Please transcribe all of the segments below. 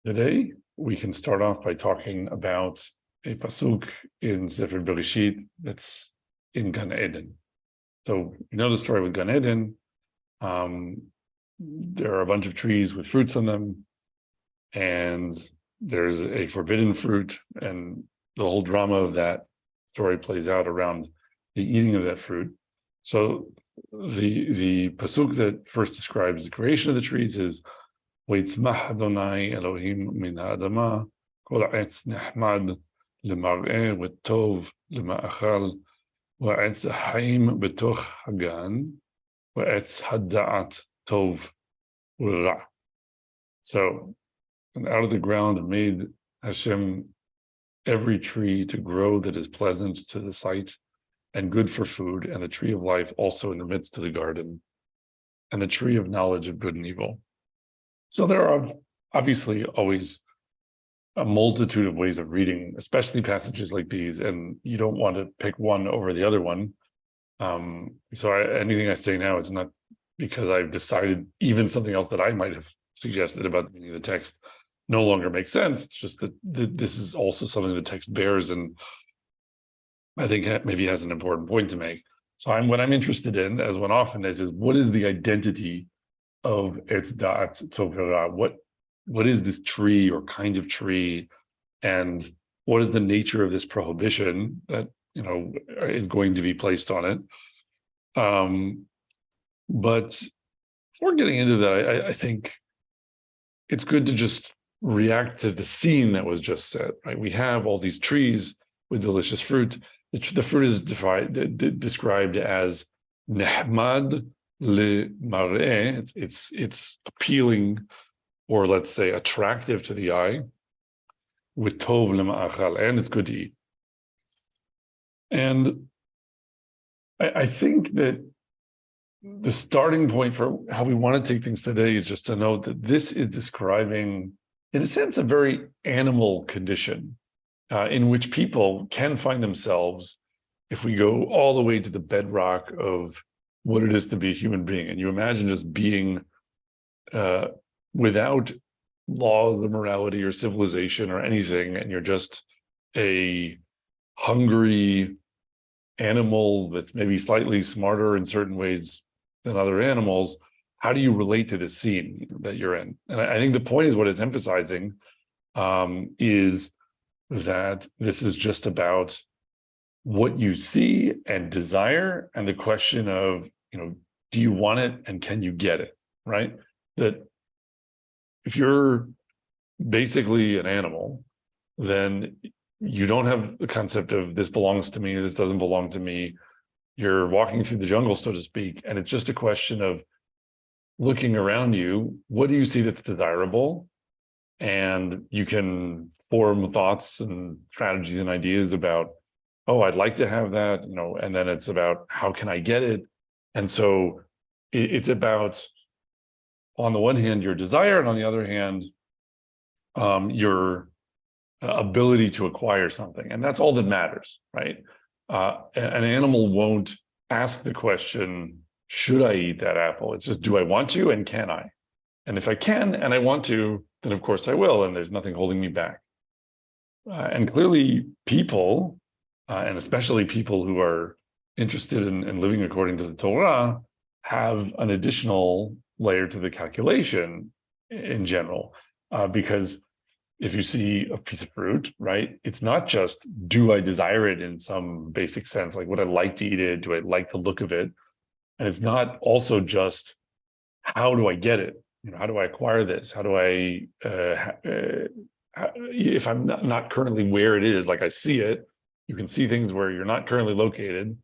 Today, we can start off by talking about a pasuk in Sefer Bereshit that's in Gan Eden. So you know the story with Gan Eden. There are a bunch of trees with fruits on them, and there's a forbidden fruit, and the whole drama of that story plays out around the eating of that fruit. So the pasuk that first describes the creation of the trees is ויצמח אדוני אלוהים מן האדמה, כל עץ נחמד למראה וטוב למאכל, ועץ החיים בתוך הגן, ועץ הדעת טוב ורע. So, and out of the ground made Hashem every tree to grow that is pleasant to the sight and good for food, and the tree of life also in the midst of the garden, and the tree of knowledge of good and evil. So there are obviously always a multitude of ways of reading, especially passages like these, and you don't want to pick one over the other one. Anything I say now is not because I've decided even something else that I might have suggested about the text no longer makes sense. It's just that this is also something the text bears, and I think maybe has an important point to make. So what I'm interested in, as one often is what is the identity of Etz Da'at Tov V'Ra? What is this tree or kind of tree, and what is the nature of this prohibition that is going to be placed on it? But before getting into that, I think it's good to just react to the scene that was just set. Right, we have all these trees with delicious fruit. The fruit is described as nehmad le mar'eh. It's appealing, or let's say attractive to the eye, with tov lema'achal, and it's good to eat. And I think that the starting point for how we want to take things today is just to note that this is describing, in a sense, a very animal condition in which people can find themselves if we go all the way to the bedrock of what it is to be a human being. And you imagine just being without laws of morality or civilization or anything, and you're just a hungry animal that's maybe slightly smarter in certain ways than other animals. How do you relate to the scene that you're in? And I think the point is what it's emphasizing is that this is just about what you see and desire, and the question of, do you want it and can you get it, right? That if you're basically an animal, then you don't have the concept of this belongs to me, this doesn't belong to me. You're walking through the jungle, so to speak, and it's just a question of looking around you. What do you see that's desirable? And you can form thoughts and strategies and ideas about, oh, I'd like to have that, and then it's about how can I get it? And so it's about, on the one hand, your desire, and on the other hand, your ability to acquire something. And that's all that matters, right? An animal won't ask the question, should I eat that apple? It's just, do I want to, and can I? And if I can and I want to, then of course I will, and there's nothing holding me back. And clearly people, and especially people who are interested in living according to the Torah, have an additional layer to the calculation in general. Because if you see a piece of fruit, right, it's not just, do I desire it in some basic sense, like would I like to eat it? Do I like the look of it? And it's not also just, how do I get it? How do I acquire this? How do I, if I'm not currently where it is, like I see it, you can see things where you're not currently located.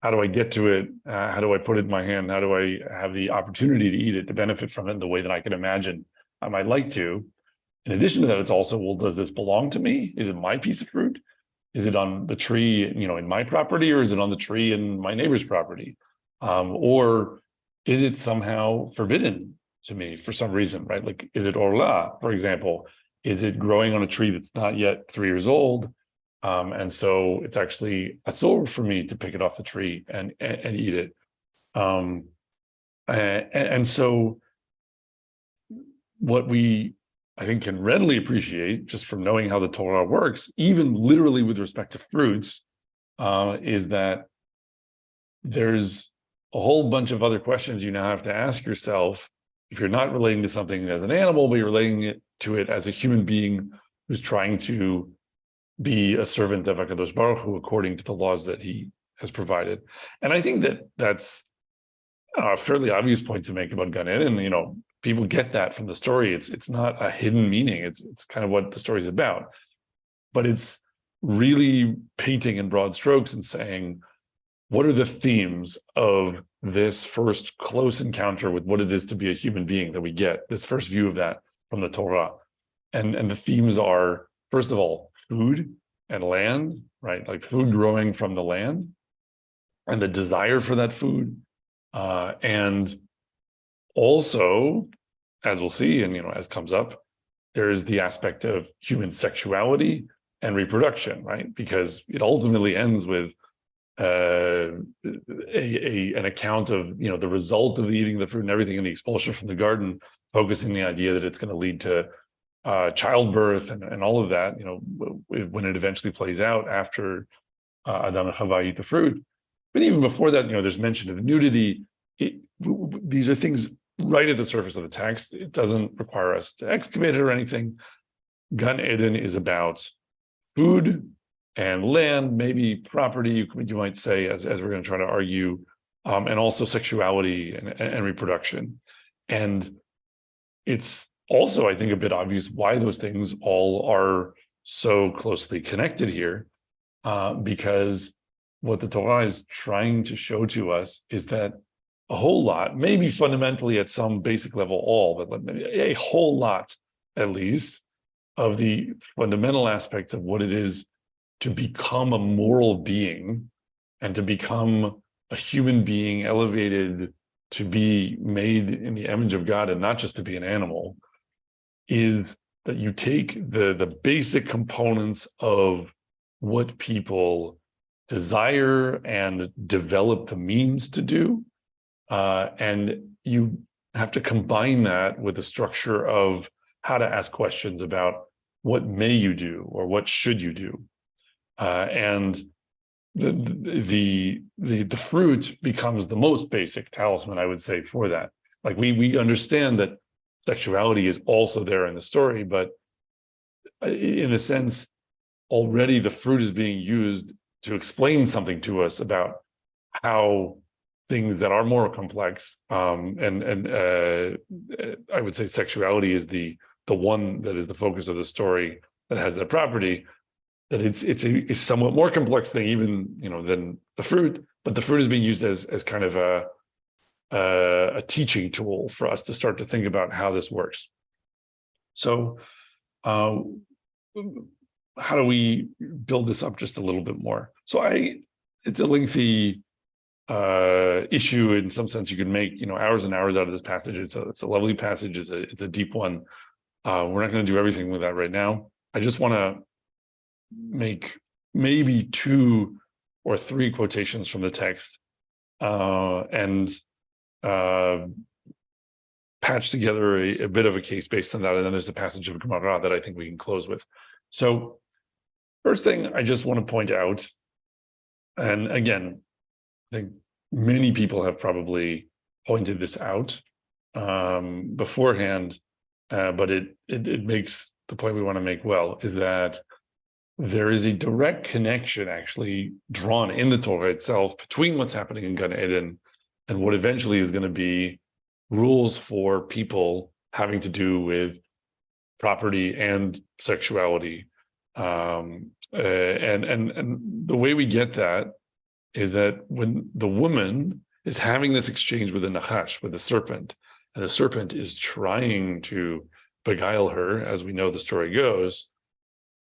How do I get to it? How do I put it in my hand? How do I have the opportunity to eat it, to benefit from it in the way that I can imagine I might like to? In addition to that, it's also, well, does this belong to me? Is it my piece of fruit? Is it on the tree, in my property, or is it on the tree in my neighbor's property? Or is it somehow forbidden to me for some reason, right? Like, is it orla, for example? Is it growing on a tree that's not yet 3 years old? And so it's actually asur for me to pick it off the tree and eat it. And so what we I think, can readily appreciate just from knowing how the Torah works, even literally with respect to fruits, is that there's a whole bunch of other questions you now have to ask yourself if you're not relating to something as an animal, but you're relating to it as a human being who's trying to be a servant of HaKadosh Baruch Hu according to the laws that he has provided. And I think that that's a fairly obvious point to make about Gan Eden. You know, people get that from the story. It's not a hidden meaning. It's kind of what the story's about. But it's really painting in broad strokes and saying, what are the themes of this first close encounter with what it is to be a human being that we get, this first view of that from the Torah? And the themes are, first of all, food and land, right? Like food growing from the land and the desire for that food. And also, as we'll see, and as comes up, there is the aspect of human sexuality and reproduction, right? Because it ultimately ends with an account of the result of eating the fruit and everything and the expulsion from the garden, focusing the idea that it's going to lead to childbirth and all of that, when it eventually plays out after Adam and Chava eat the fruit. But even before that, there's mention of nudity. These are things right at the surface of the text. It doesn't require us to excavate it or anything. Gan Eden is about food and land, maybe property, you might say, as we're going to try to argue, and also sexuality and reproduction. And it's also, I think, a bit obvious why those things all are so closely connected here, because what the Torah is trying to show to us is that a whole lot, maybe fundamentally at some basic level all, but maybe a whole lot at least, of the fundamental aspects of what it is to become a moral being and to become a human being elevated to be made in the image of God and not just to be an animal, is that you take the basic components of what people desire and develop the means to do, and you have to combine that with the structure of how to ask questions about what may you do or what should you do. And the fruit becomes the most basic talisman, I would say, for that. Like we understand that sexuality is also there in the story, but in a sense, already the fruit is being used to explain something to us about how things that are more complex, and I would say sexuality is the one that is the focus of the story that has that property, that it's a somewhat more complex thing even than the fruit, but the fruit is being used as kind of a teaching tool for us to start to think about how this works. So how do we build this up just a little bit more? So it's a lengthy issue in some sense. You could make hours and hours out of this passage. It's a lovely passage. It's a deep one. We're not going to do everything with that right now. I just want to make maybe 2 or 3 quotations from the text and patch together a bit of a case based on that. And then there's a passage of Gemara that I think we can close with. So first thing I just want to point out, and again, I think many people have probably pointed this out beforehand, but it makes the point we want to make well, is that there is a direct connection actually drawn in the Torah itself between what's happening in Gan Eden and what eventually is going to be rules for people having to do with property and sexuality. And the way we get that is that when the woman is having this exchange with the Nachash, with the serpent, and the serpent is trying to beguile her, as we know the story goes,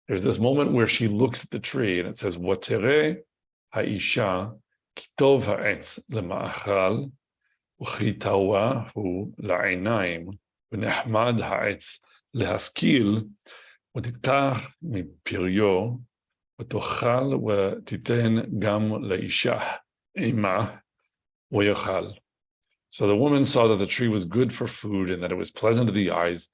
there's this moment where she looks at the tree and it says, "Watere ha'isha kitov ha'etz lema'achal u'chitawa hu la'einayim v'nehmad ha'etz lehaskil v'tikach mipiryo v'tochal v'titen gam la'isha ima v'yochal." So the woman saw that the tree was good for food and that it was pleasant to the eyes,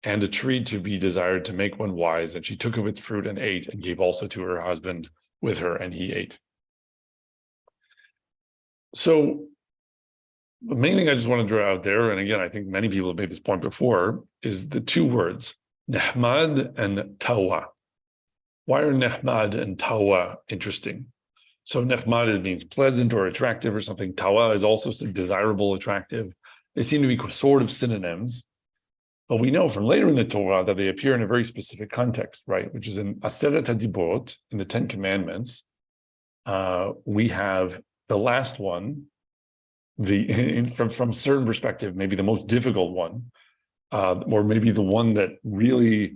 and a tree to be desired to make one wise. And she took of its fruit and ate, and gave also to her husband with her, and he ate. So the main thing I just want to draw out there, and again, I think many people have made this point before, is the two words, nehmad and tawa. Why are nehmad and tawa interesting? So nehmad means pleasant or attractive or something. Tawa is also desirable, attractive. They seem to be sort of synonyms. But we know from later in the Torah that they appear in a very specific context, right? Which is in Aseret HaDibrot, in the Ten Commandments. We have the last one, from a certain perspective, maybe the most difficult one, or maybe the one that really,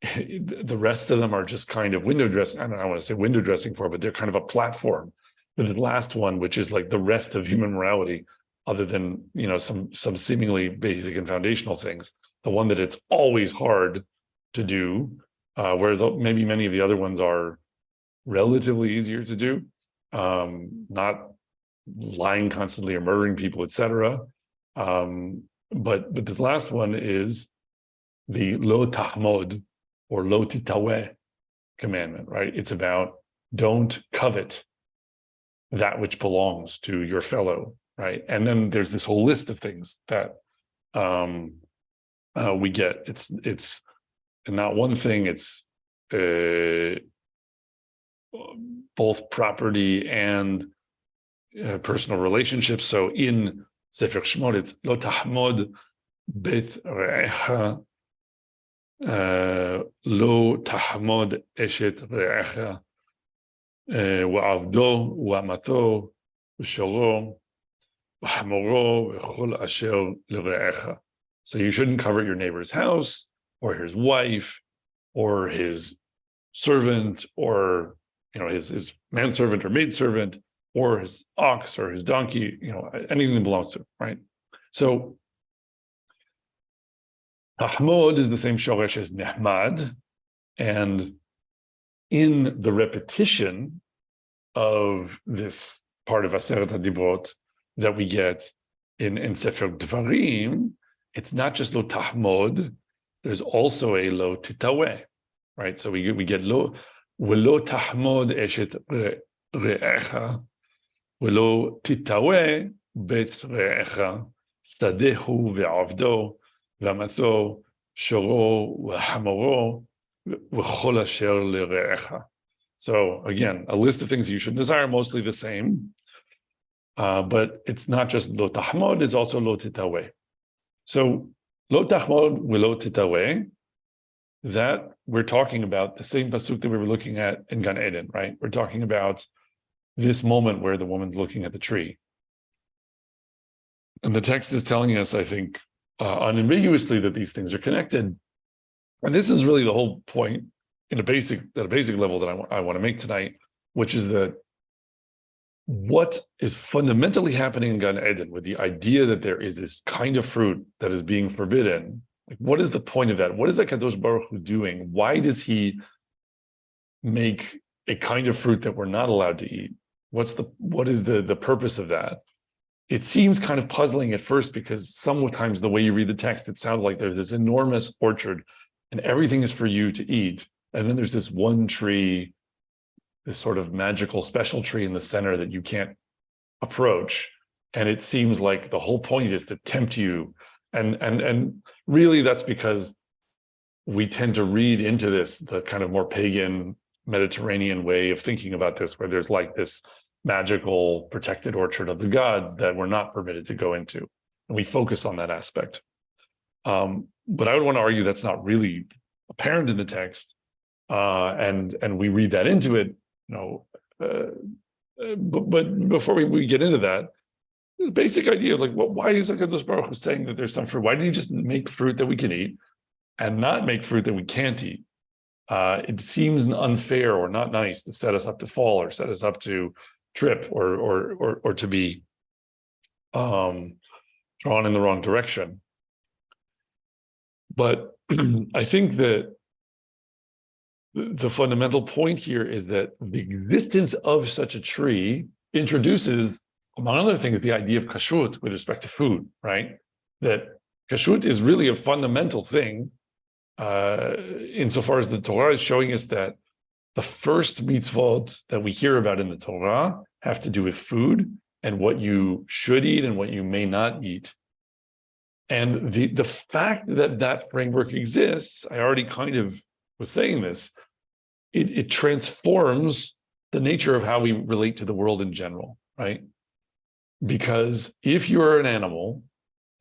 the rest of them are just kind of window dressing. I don't want to say window dressing for, but they're kind of a platform. But the last one, which is like the rest of human morality, other than some seemingly basic and foundational things, the one that it's always hard to do, whereas maybe many of the other ones are relatively easier to do, not lying constantly or murdering people, etc. But this last one is the lo tahmod or lo titaweh commandment, right? It's about don't covet that which belongs to your fellow, right? And then there's this whole list of things that we get. It's not one thing. It's both property and personal relationships. So in Sefer Shemot, it's lo tahmod bet re'echa, lo tahmod eshet re'echa, wa'avdo, wa'amato, v'shoro, v'hamoro, v'chol asher l're'echa. So you shouldn't covet your neighbor's house, or his wife, or his servant, or his manservant or maidservant, or his ox or his donkey, anything that belongs to him, right? So tahmod is the same shoresh as nehmad, and in the repetition of this part of Aseret HaDibrot that we get in Sefer Dvarim, it's not just lo tahmod, there's also a lo titaweh, right? So we get lo v'lo tahmod eshet re'echa v'lo titaweh bet re'echa sadehu ve'avdo v'amatho shoro v'hamoro v'chol asher le're'echa. So again, a list of things you should desire, mostly the same, but it's not just lo tahmod, it's also lo titaweh. So lo tahmod v'lo titaweh, that we're talking about the same pasuk that we were looking at in Gan Eden, right? We're talking about this moment where the woman's looking at the tree. And the text is telling us, I think, unambiguously that these things are connected. And this is really the whole point at a basic level that I want to make tonight, which is that what is fundamentally happening in Gan Eden with the idea that there is this kind of fruit that is being forbidden. Like, what is the point of that? What is HaKadosh Baruch Hu doing? Why does he make a kind of fruit that we're not allowed to eat? What is the purpose of that? It seems kind of puzzling at first, because sometimes the way you read the text, it sounds like there's this enormous orchard and everything is for you to eat. And then there's this one tree, this sort of magical special tree in the center that you can't approach. And it seems like the whole point is to tempt you. And really that's because we tend to read into this the kind of more pagan Mediterranean way of thinking about this, where there's like this magical protected orchard of the gods that we're not permitted to go into. And we focus on that aspect. But I would want to argue that's not really apparent in the text. And we read that into it, but before we get into that, the basic idea of like, why is HaKadosh Baruch Hu saying that there's some fruit? Why didn't he just make fruit that we can eat and not make fruit that we can't eat? It seems unfair or not nice to set us up to fall or set us up to trip or to be drawn in the wrong direction. But I think that the fundamental point here is that the existence of such a tree introduces, among other things, the idea of kashrut with respect to food, right? That kashrut is really a fundamental thing insofar as the Torah is showing us that the first mitzvot that we hear about in the Torah have to do with food and what you should eat and what you may not eat. And the fact that that framework exists, I already kind of was saying this, it transforms the nature of how we relate to the world in general, right? Because if you're an animal,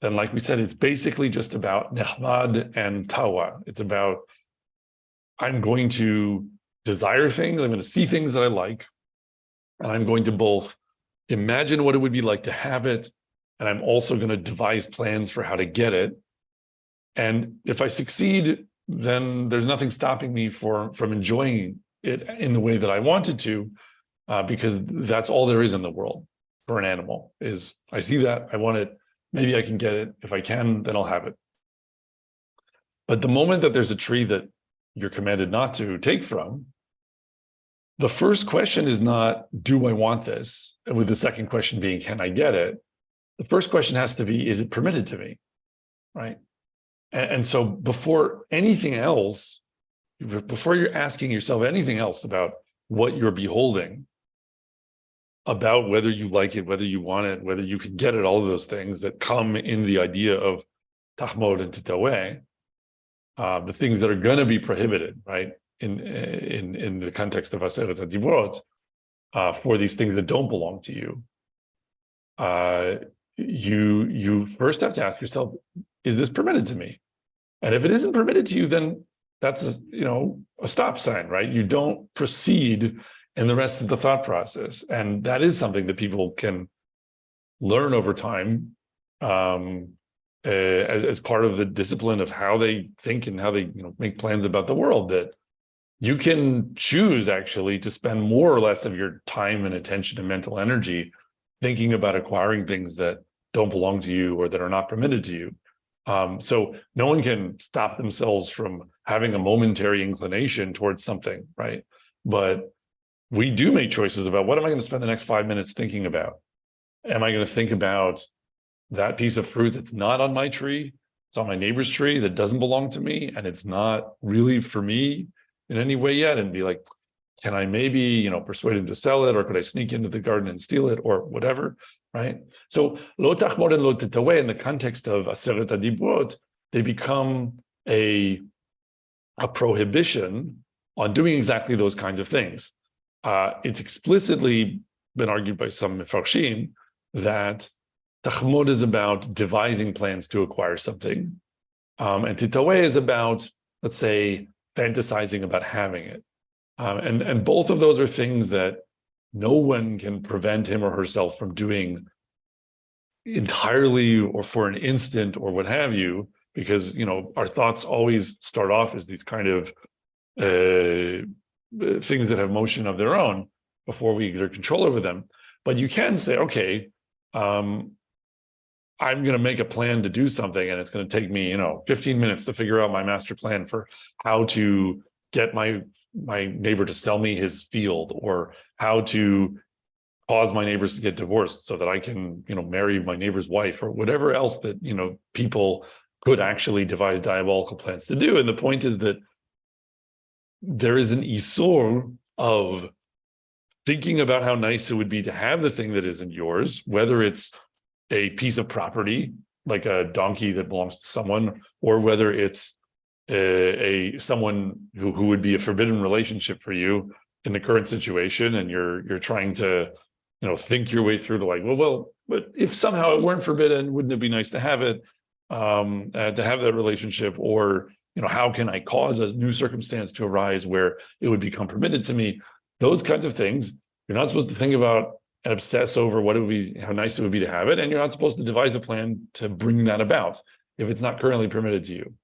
then like we said, it's basically just about nechmad and tawa. It's about, I'm going to desire things, I'm going to see things that I like, and I'm going to both imagine what it would be like to have it, and I'm also going to devise plans for how to get it. And if I succeed, then there's nothing stopping me from enjoying it in the way that I wanted to, because that's all there is in the world for an animal, is I see that, I want it, maybe I can get it. If I can, then I'll have it. But the moment that there's a tree that you're commanded not to take from, the first question is not, do I want this? And with the second question being, can I get it? The first question has to be, is it permitted to me, right? And so before anything else, before you're asking yourself anything else about what you're beholding, about whether you like it, whether you want it, whether you can get it, all of those things that come in the idea of tachmod and titaweh, the things that are going to be prohibited, right? In the context of Aseret HaDibrot, for these things that don't belong to you, you first have to ask yourself, is this permitted to me? And if it isn't permitted to you, then that's a stop sign, right? You don't proceed in the rest of the thought process, and that is something that people can learn over time, as part of the discipline of how they think and how they make plans about the world. That you can choose actually to spend more or less of your time and attention and mental energy thinking about acquiring things that don't belong to you or that are not permitted to you. So no one can stop themselves from having a momentary inclination towards something, right? But we do make choices about, what am I going to spend the next 5 minutes thinking about? Am I going to think about that piece of fruit that's not on my tree? It's on my neighbor's tree that doesn't belong to me, and it's not really for me in any way yet, and be like, can I maybe, persuade him to sell it, or could I sneak into the garden and steal it, or whatever, right? So lo tachmod and lo titaweh, in the context of Aseret HaDibrot, they become a prohibition on doing exactly those kinds of things. It's explicitly been argued by some mefarshim that tachmod is about devising plans to acquire something, and titaweh is about, let's say, fantasizing about having it. And both of those are things that no one can prevent him or herself from doing entirely or for an instant or what have you, because our thoughts always start off as these kind of things that have motion of their own before we exert control over them. But you can say, okay, I'm going to make a plan to do something, and it's going to take me 15 minutes to figure out my master plan for how to get my neighbor to sell me his field, or how to cause my neighbors to get divorced so that I can marry my neighbor's wife, or whatever else that people could actually devise diabolical plans to do. And the point is that there is an isur of thinking about how nice it would be to have the thing that isn't yours, whether it's a piece of property like a donkey that belongs to someone, or whether it's someone who would be a forbidden relationship for you in the current situation, and you're trying to think your way through to like, well, but if somehow it weren't forbidden, wouldn't it be nice to have it, to have that relationship? Or how can I cause a new circumstance to arise where it would become permitted to me? Those kinds of things you're not supposed to think about and obsess over what it would be, how nice it would be to have it, and you're not supposed to devise a plan to bring that about if it's not currently permitted to you.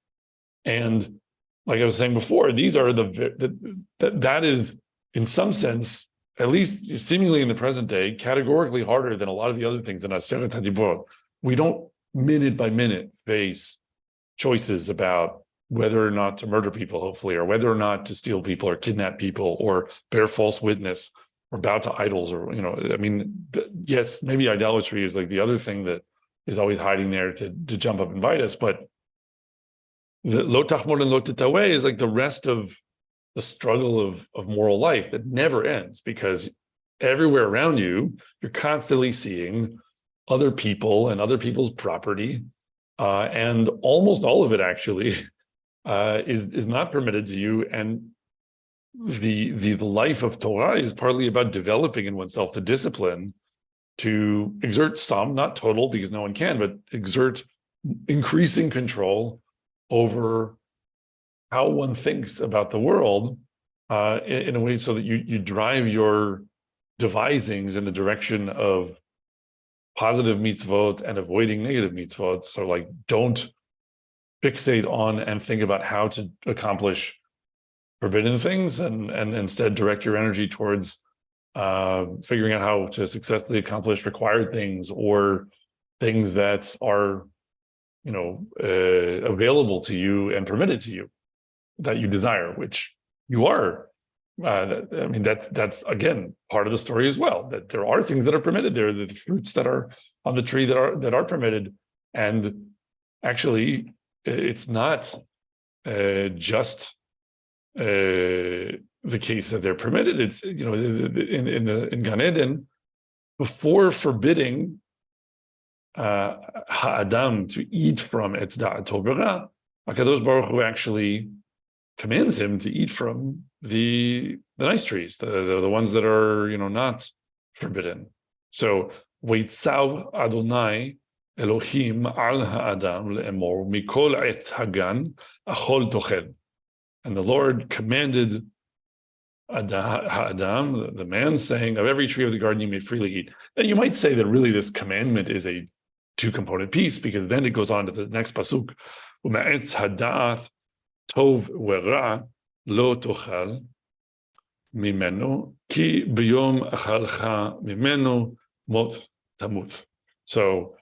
And like I was saying before, these are that is, in some sense, at least seemingly in the present day, categorically harder than a lot of the other things in Aseret HaDibrot. We don't minute by minute face choices about whether or not to murder people, hopefully, or whether or not to steal people or kidnap people or bear false witness or bow to idols, or yes, maybe idolatry is like the other thing that is always hiding there to jump up and bite us, but The lo tachmod and lo titaweh is like the rest of the struggle of moral life that never ends, because everywhere around you, you're constantly seeing other people and other people's property, and almost all of it actually is not permitted to you. And the life of Torah is partly about developing in oneself the discipline to exert some, not total, because no one can, but exert increasing control over how one thinks about the world, in a way so that you drive your devisings in the direction of positive mitzvot and avoiding negative mitzvot. So like, don't fixate on and think about how to accomplish forbidden things, and instead direct your energy towards figuring out how to successfully accomplish required things, or things that are, available to you and permitted to you, that you desire, which you are. That's again part of the story as well, that there are things that are permitted. There are the fruits that are on the tree that are permitted, and actually, it's not just the case that they're permitted. It's in Gan Eden, before forbidding Ha'adam to eat from Etz Da'at Tov V'Ra, HaKadosh Baruch Hu actually commands him to eat from the nice trees, the ones that are not forbidden. So Veitzav Adonai Elohim al Ha'adam le'emor mikol Etz Hagan achol tochel. And the Lord commanded Adam, the man, saying, of every tree of the garden you may freely eat. And you might say that really this commandment is a two-component piece, because then it goes on to the next pasuk, U'ma'etz hada'ath tov ve'ra lo tochal mimenu ki b'yom achalcha mimenu mot tamut. So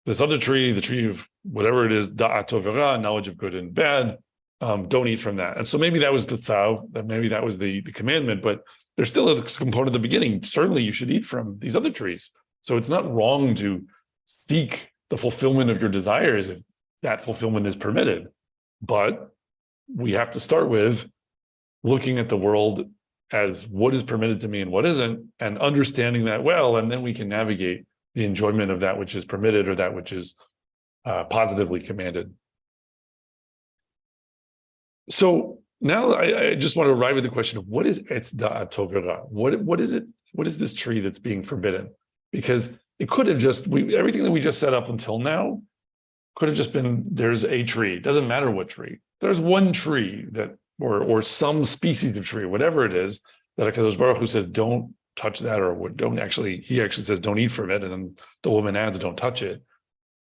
this other tree, the tree of whatever it is, da'at tov ve'ra, knowledge of good and bad, don't eat from that. And so maybe that was the tzav, that maybe that was the commandment, but there's still a component at the beginning. Certainly you should eat from these other trees. So it's not wrong to seek the fulfillment of your desires if that fulfillment is permitted. But we have to start with looking at the world as what is permitted to me and what isn't, and understanding that well, and then we can navigate the enjoyment of that which is permitted, or that which is positively commanded. So now I just want to arrive at the question of what is Etz Da'at Tov V'Ra? What is it? What is this tree that's being forbidden? Because it could have just, everything that we just set up until now could have just been, there's a tree. It doesn't matter what tree. There's one tree that, or some species of tree, whatever it is, that HaKadosh Baruch Hu says, don't touch that, or he actually says, don't eat from it. And then the woman adds, don't touch it.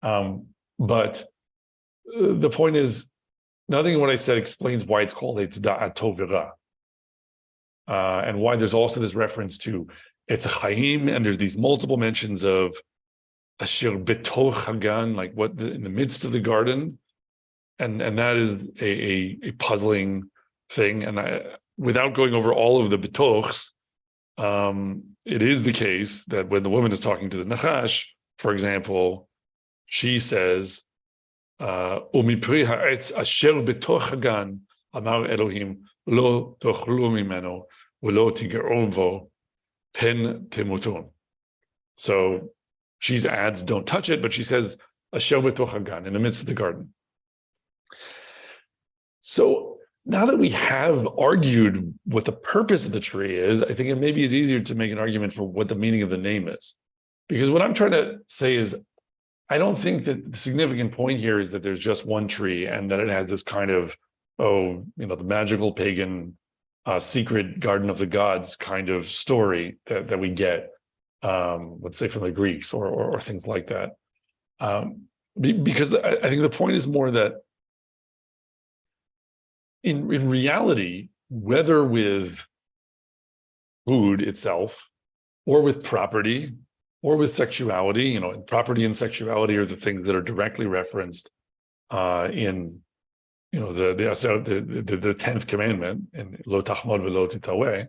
But the point is, nothing in what I said explains why it's called Etz Da'at Tov V'Ra, and why there's also this reference to Etz Hayim, and there's these multiple mentions of Asher Betoch Hagan, like what in the midst of the garden, and that is a puzzling thing. And without going over all of the betochs, it is the case that when the woman is talking to the Nachash, for example, she says, ומפרי העץ אשר בתוך הגן אמר אלוהים לא תאכלו ממנו ולא תיגעו בו פן תמותון. So she adds, don't touch it, but she says אשר בתוך הגן, in the midst of the garden. So now that we have argued what the purpose of the tree is, I think it maybe is easier to make an argument for what the meaning of the name is. Because what I'm trying to say is, I don't think that the significant point here is that there's just one tree and that it has this kind of, the magical pagan secret garden of the gods kind of story that we get, let's say from the Greeks or things like that. Because I think the point is more that in reality, whether with food itself or with property, or with sexuality, property and sexuality are the things that are directly referenced in, the 10th commandment in Lo Tachmod V'Lo Titaweh,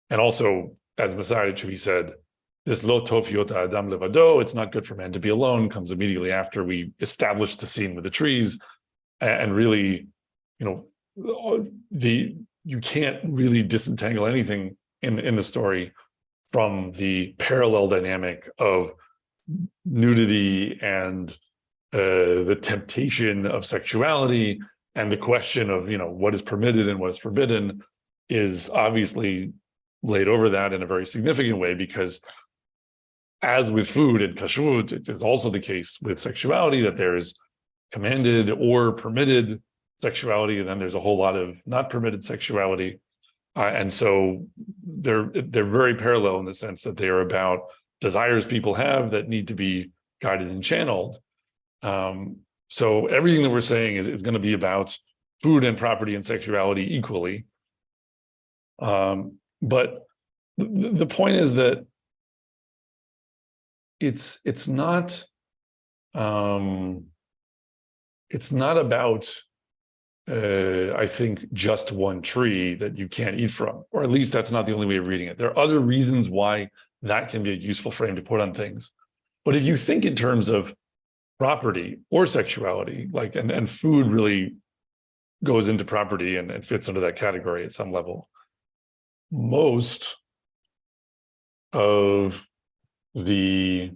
and also as Messiah should be said, this Lo Tov Yot Adam Levado, it's not good for man to be alone, comes immediately after we establish the scene with the trees. and really, you can't really disentangle anything in the story from the parallel dynamic of nudity and the temptation of sexuality, and the question of what is permitted and what is forbidden is obviously laid over that in a very significant way, because as with food and kashrut, it is also the case with sexuality that there is commanded or permitted sexuality, and then there's a whole lot of not permitted sexuality, and so they're very parallel in the sense that they are about desires people have that need to be guided and channeled. So everything that we're saying is going to be about food and property and sexuality equally. But the point is that it's not about I think just one tree that you can't eat from, or at least that's not the only way of reading it. There are other reasons why that can be a useful frame to put on things. But if you think in terms of property or sexuality, and food really goes into property and fits under that category at some level, most of the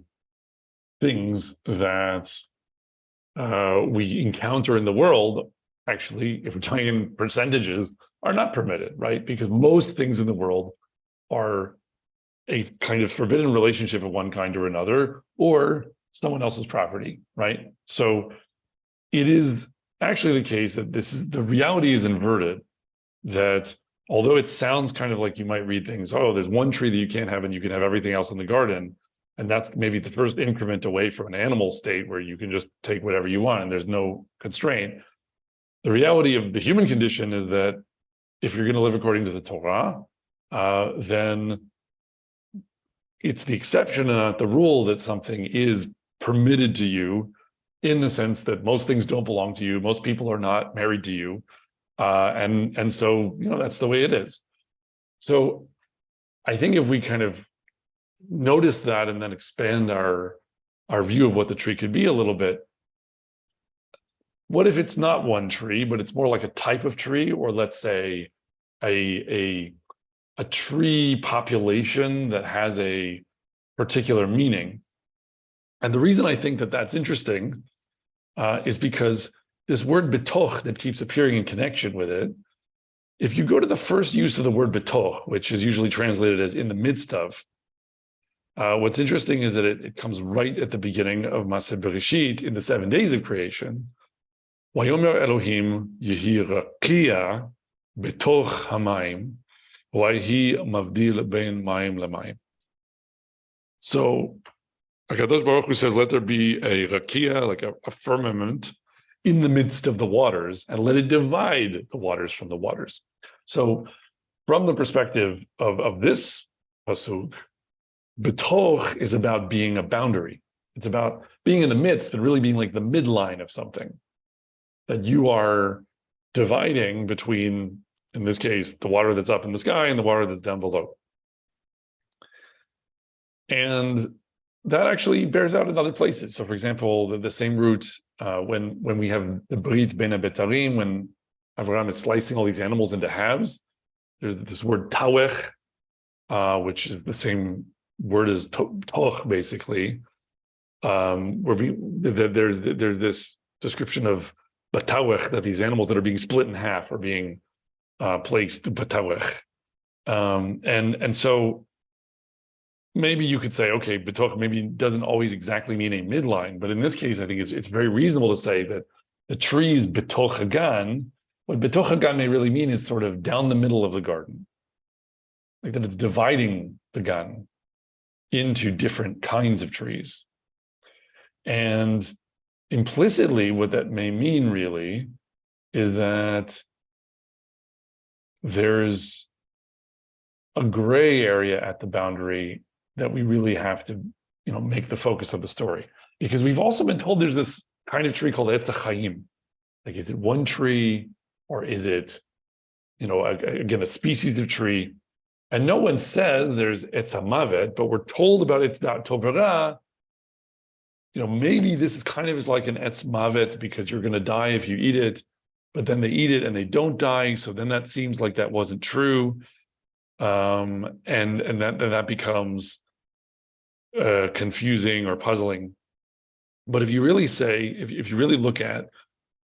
things that we encounter in the world, actually, if we're talking in percentages, are not permitted, right? Because most things in the world are a kind of forbidden relationship of one kind or another, or someone else's property, right? So it is actually the case that the reality is inverted, that although it sounds kind of like you might read things, oh, there's one tree that you can't have and you can have everything else in the garden, and that's maybe the first increment away from an animal state where you can just take whatever you want and there's no constraint. The reality of the human condition is that if you're going to live according to the Torah, then it's the exception and not the rule that something is permitted to you, in the sense that most things don't belong to you, most people are not married to you, and so that's the way it is. So I think if we kind of notice that and then expand our view of what the tree could be a little bit, what if it's not one tree, but it's more like a type of tree, or let's say a tree population that has a particular meaning? And the reason I think that that's interesting is because this word betoch that keeps appearing in connection with it, if you go to the first use of the word betoch, which is usually translated as in the midst of, what's interesting is that it comes right at the beginning of Maseh Bereshit in the 7 days of creation. Vayomer Elohim yehi rakia betoch hamayim, vayhi mavdil bein mayim lamayim. So HaKadosh Baruch Hu says, let there be a rakia, like a firmament, in the midst of the waters, and let it divide the waters from the waters. So from the perspective of this pasuk, betoch is about being a boundary. It's about being in the midst, but really being like the midline of something, that you are dividing between, in this case, the water that's up in the sky and the water that's down below. And that actually bears out in other places. So for example, the same root, when we have the Brit Ben Abetarim, when Avraham is slicing all these animals into halves, there's this word tawech, which is the same word as toch, basically, where there's this description of batawech, that these animals that are being split in half are being placed batawech. And so maybe you could say, okay, betoch maybe doesn't always exactly mean a midline, but in this case, I think it's very reasonable to say that the trees betoch hagan, what betoch hagan may really mean is sort of down the middle of the garden, like that it's dividing the gan into different kinds of trees. And implicitly, what that may mean really is that there's a gray area at the boundary that we really have to, make the focus of the story. Because we've also been told there's this kind of tree called Etz HaChaim. Like, is it one tree, or is it, again, a species of tree? And no one says there's Etz HaMavet, but we're told about Etz Da'at Tov V'Ra, maybe this is kind of like an etz mavet because you're going to die if you eat it, but then they eat it and they don't die. So then that seems like that wasn't true. And that becomes confusing or puzzling. But if you really say, if you really look at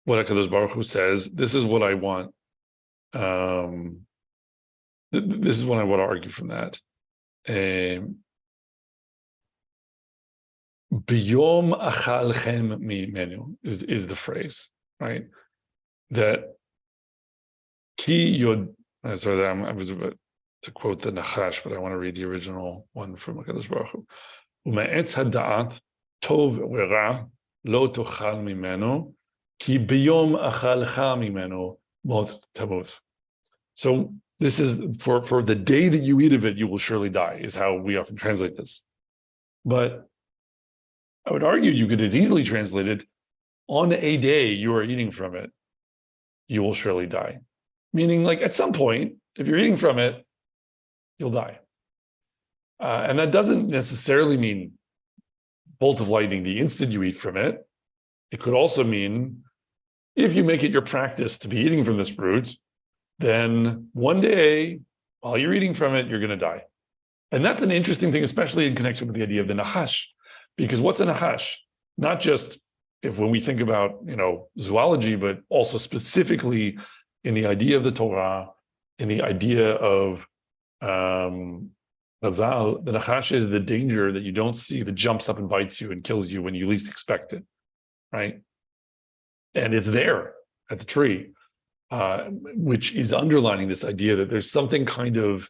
what HaKadosh Baruch Hu says, this is what I want. This is what I want to argue from that. Biyom achalchem mimenu is the phrase, right? That ki yod. Sorry, I was about to quote the Nachash, but I want to read the original one from HaKadosh Baruch Hu. U'me'etz hada'at tov ve'ra lo tochal mimenu ki biyom achalcha mimenu mot tamut. So this is for the day that you eat of it, you will surely die, is how we often translate this. But I would argue you could as easily translate it, on a day you are eating from it, you will surely die. Meaning, like, at some point, if you're eating from it, you'll die. And that doesn't necessarily mean bolt of lightning the instant you eat from it. It could also mean if you make it your practice to be eating from this fruit, then one day, while you're eating from it, you're going to die. And that's an interesting thing, especially in connection with the idea of the Nachash. Because what's a Nachash? Not just when we think about, zoology, but also specifically in the idea of the Torah, in the idea of Razal, the Nachash is the danger that you don't see that jumps up and bites you and kills you when you least expect it, right? And it's there at the tree, which is underlining this idea that there's something kind of,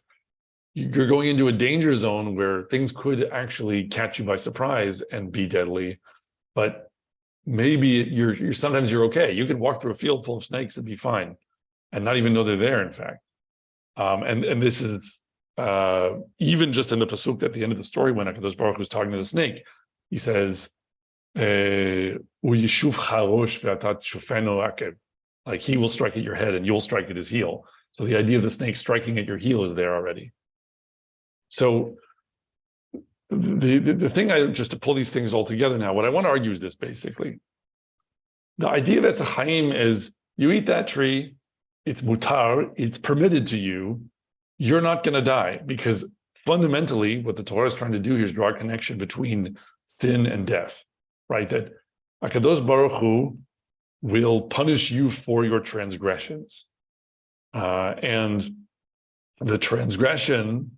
you're going into a danger zone where things could actually catch you by surprise and be deadly, but maybe you're sometimes you're okay. You can walk through a field full of snakes and be fine and not even know they're there, in fact. And this is even just in the pasuk at the end of the story when HaKadosh Baruch Hu was talking to the snake, he says, "Uyishuv charosh ve'atat shufeno akev," like he will strike at your head and you'll strike at his heel. So the idea of the snake striking at your heel is there already. So the thing, just to pull these things all together now, what I want to argue is this, basically. The idea that Bar-Hayim is, you eat that tree, it's mutar, it's permitted to you, you're not going to die, because fundamentally what the Torah is trying to do here is draw a connection between sin and death, right? That HaKadosh Baruch Hu will punish you for your transgressions. And the transgression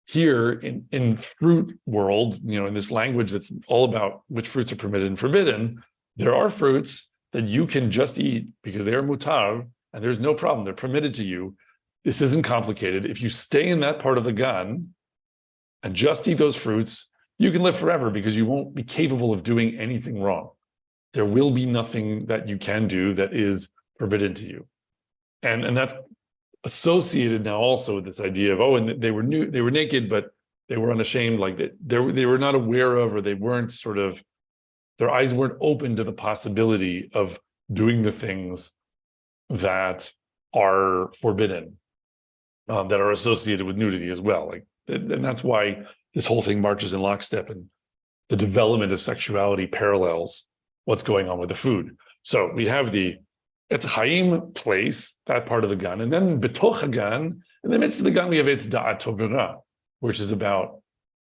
here in fruit world, in this language that's all about which fruits are permitted and forbidden, there are fruits that you can just eat because they are mutar, and there's no problem. They're permitted to you. This isn't complicated. If you stay in that part of the gan and just eat those fruits, you can live forever because you won't be capable of doing anything wrong. There will be nothing that you can do that is forbidden to you. And that's associated now also with this idea of, and they were naked, but they were unashamed, like they were not aware of, or they weren't their eyes weren't open to the possibility of doing the things that are forbidden, that are associated with nudity as well. And that's why this whole thing marches in lockstep, and the development of sexuality parallels what's going on with the food. So we have it's Chaim place, that part of the gan, and then betoch hagan, in the midst of the gan, we have its da'at tovera, which is about,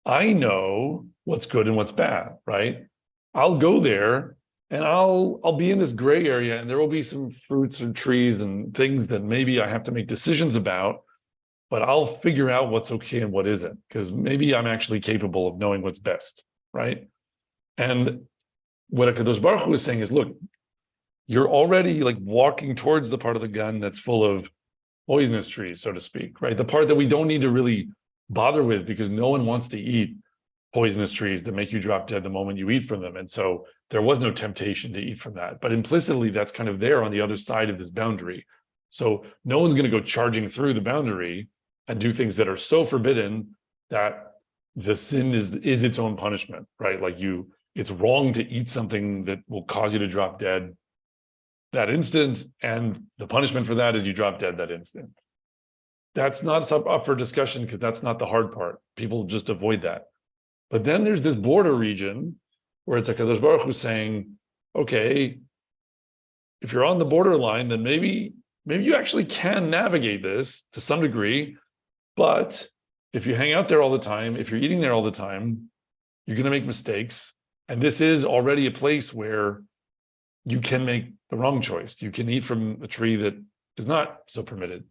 I know what's good and what's bad, right? I'll go there and I'll be in this gray area, and there will be some fruits and trees and things that maybe I have to make decisions about, but I'll figure out what's okay and what isn't, because maybe I'm actually capable of knowing what's best, right? And what HaKadosh Baruch Hu is saying is, look, you're already walking towards the part of the gan that's full of poisonous trees, so to speak, right? The part that we don't need to really bother with, because no one wants to eat poisonous trees that make you drop dead the moment you eat from them. And so there was no temptation to eat from that. But implicitly, that's kind of there on the other side of this boundary. So no one's going to go charging through the boundary and do things that are so forbidden that the sin is its own punishment, right? It's wrong to eat something that will cause you to drop dead that instant, and the punishment for that is you drop dead that instant. That's not up for discussion, because that's not the hard part. People just avoid that. But then there's this border region where it's HaKadosh Baruch Hu saying, okay, if you're on the borderline, then maybe you actually can navigate this to some degree, but if you hang out there all the time, if you're eating there all the time, you're going to make mistakes. And this is already a place where you can make the wrong choice. You can eat from a tree that is not so permitted.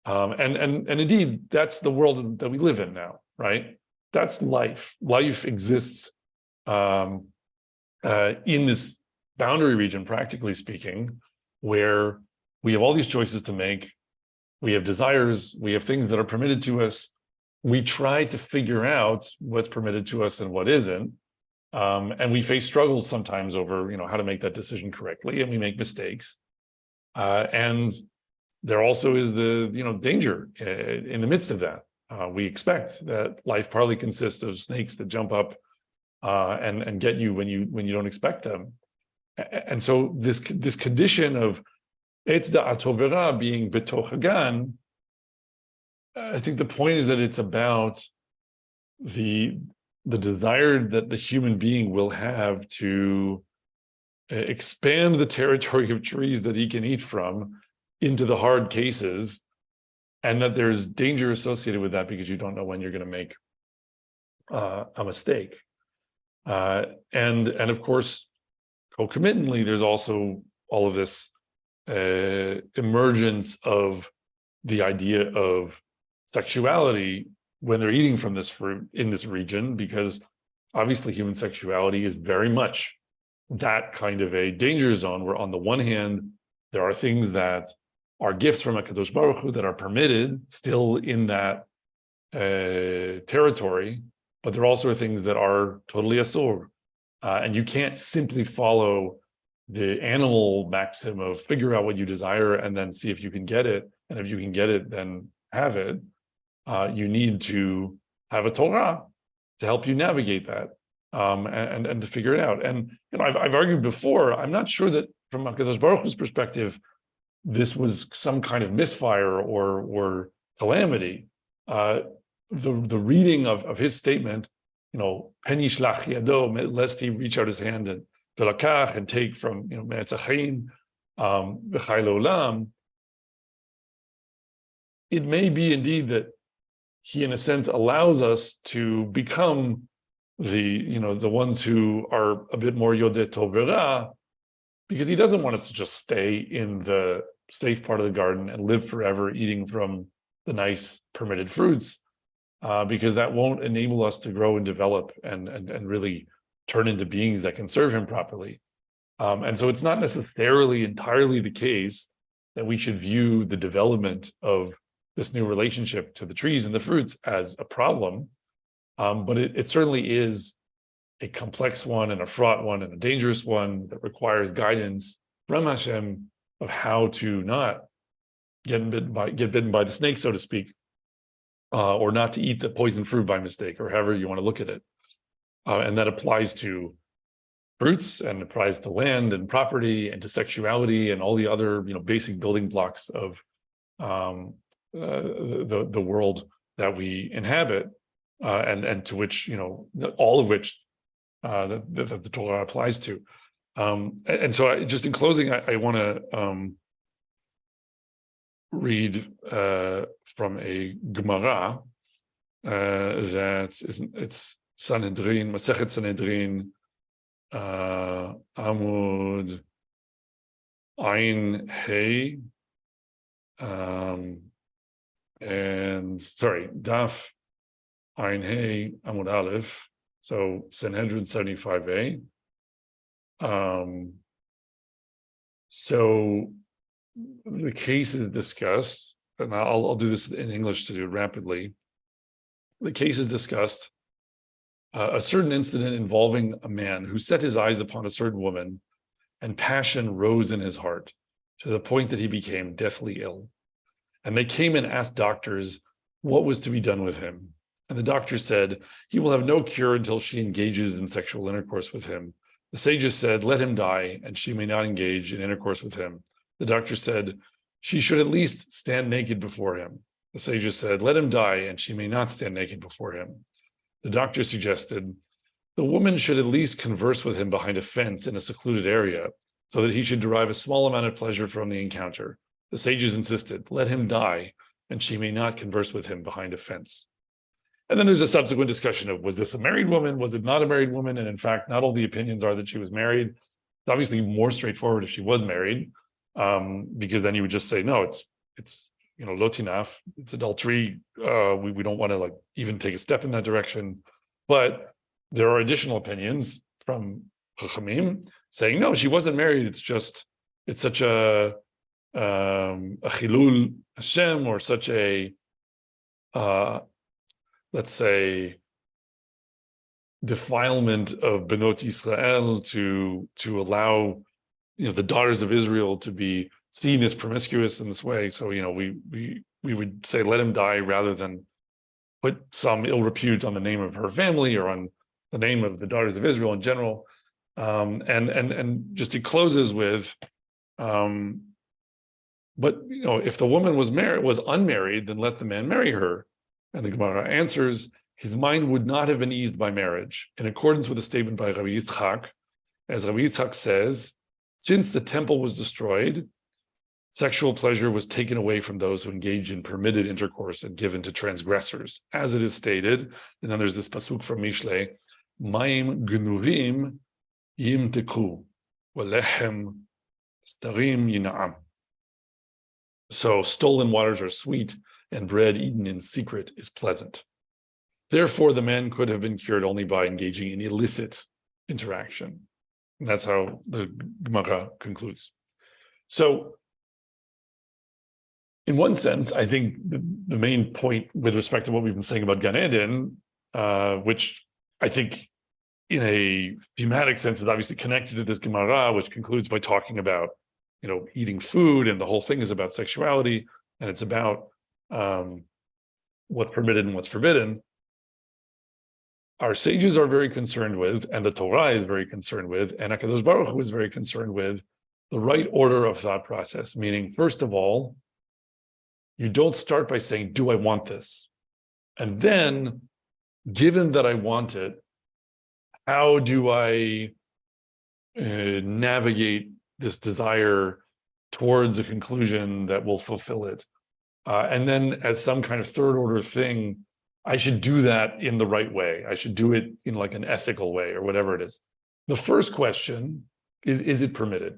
And indeed, that's the world that we live in now, right? That's life. Life exists in this boundary region, practically speaking, where we have all these choices to make. We have desires. We have things that are permitted to us. We try to figure out what's permitted to us and what isn't. And we face struggles sometimes over, how to make that decision correctly, and we make mistakes. And there also is the, danger in the midst of that. We expect that life partly consists of snakes that jump up and get you when you don't expect them. And so this condition of etz da'at tovera being betoch hagan, I think the point is that it's about the desire that the human being will have to expand the territory of trees that he can eat from into the hard cases, and that there's danger associated with that because you don't know when you're going to make a mistake. And of course, concomitantly, there's also all of this emergence of the idea of sexuality when they're eating from this fruit in this region, because obviously human sexuality is very much that kind of a danger zone where on the one hand, there are things that are gifts from HaKadosh Baruch Hu that are permitted still in that territory, but there also are things that are totally asur. And you can't simply follow the animal maxim of figure out what you desire and then see if you can get it. And if you can get it, then have it. You need to have a Torah to help you navigate that and to figure it out. And I've argued before, I'm not sure that from HaKadosh Baruch Hu's perspective, this was some kind of misfire or calamity. The reading of his statement, pen yishlach yado, lest he reach out his hand and velakach and take from me'etz ha'chaim v'chai le'olam. It may be indeed that he, in a sense, allows us to become the ones who are a bit more yodeh tovera, because he doesn't want us to just stay in the safe part of the garden and live forever eating from the nice permitted fruits, because that won't enable us to grow and develop and really turn into beings that can serve him properly. And so it's not necessarily entirely the case that we should view the development of this new relationship to the trees and the fruits as a problem, but it certainly is a complex one and a fraught one and a dangerous one that requires guidance from Hashem of how to not get bitten by the snake, so to speak, or not to eat the poison fruit by mistake, or however you want to look at it. And that applies to fruits and applies to land and property and to sexuality and all the other basic building blocks of the world that we inhabit, and to which all of which that the Torah applies to. And so just in closing, I want to read from a Gemara it's Sanhedrin, Masechet Sanhedrin, Amud Ayin Hey, Daf Ayin Hey Amud Aleph. So Sanhedrin 75a. So the case is discussed, and I'll do this in English to do it rapidly. The case is discussed, a certain incident involving a man who set his eyes upon a certain woman, and passion rose in his heart to the point that he became deathly ill. And they came and asked doctors what was to be done with him. And the doctor said, he will have no cure until she engages in sexual intercourse with him. The sages said, let him die, and she may not engage in intercourse with him. The doctor said, she should at least stand naked before him. The sages said, let him die, and she may not stand naked before him. The doctor suggested, the woman should at least converse with him behind a fence in a secluded area, so that he should derive a small amount of pleasure from the encounter. The sages insisted, let him die, and she may not converse with him behind a fence. And then there's a subsequent discussion of, was this a married woman? Was it not a married woman? And in fact, not all the opinions are that she was married. It's obviously more straightforward if she was married, because then you would just say, no, it's lotinaf, it's adultery. We don't want to like even take a step in that direction. But there are additional opinions from Chachamim saying, no, she wasn't married. It's such a chilul Hashem, or such a let's say defilement of Benot Yisrael to allow the daughters of Israel to be seen as promiscuous in this way. So we would say let him die rather than put some ill repute on the name of her family or on the name of the daughters of Israel in general. And just it closes with, but if the woman was unmarried, then let the man marry her. And the Gemara answers, his mind would not have been eased by marriage, in accordance with a statement by Rabbi Yitzchak. As Rabbi Yitzchak says, since the temple was destroyed, sexual pleasure was taken away from those who engaged in permitted intercourse and given to transgressors, as it is stated. And then there's this pasuk from Mishle, Maim gnuvim yimteku, walechem starim yina'am. So stolen waters are sweet, and bread eaten in secret is pleasant. Therefore, the man could have been cured only by engaging in illicit interaction. And that's how the Gemara concludes. So, in one sense, I think the main point with respect to what we've been saying about Gan Eden, which I think in a thematic sense is obviously connected to this Gemara, which concludes by talking about, eating food, and the whole thing is about sexuality, and it's about what's permitted and what's forbidden. Our sages are very concerned with, and the Torah is very concerned with, and HaKadosh Baruch Hu is very concerned with the right order of thought process. Meaning, first of all, you don't start by saying, do I want this? And then, given that I want it, how do I navigate this desire towards a conclusion that will fulfill it? And then as some kind of third order thing, I should do that in the right way. I should do it in like an ethical way or whatever it is. The first question is it permitted,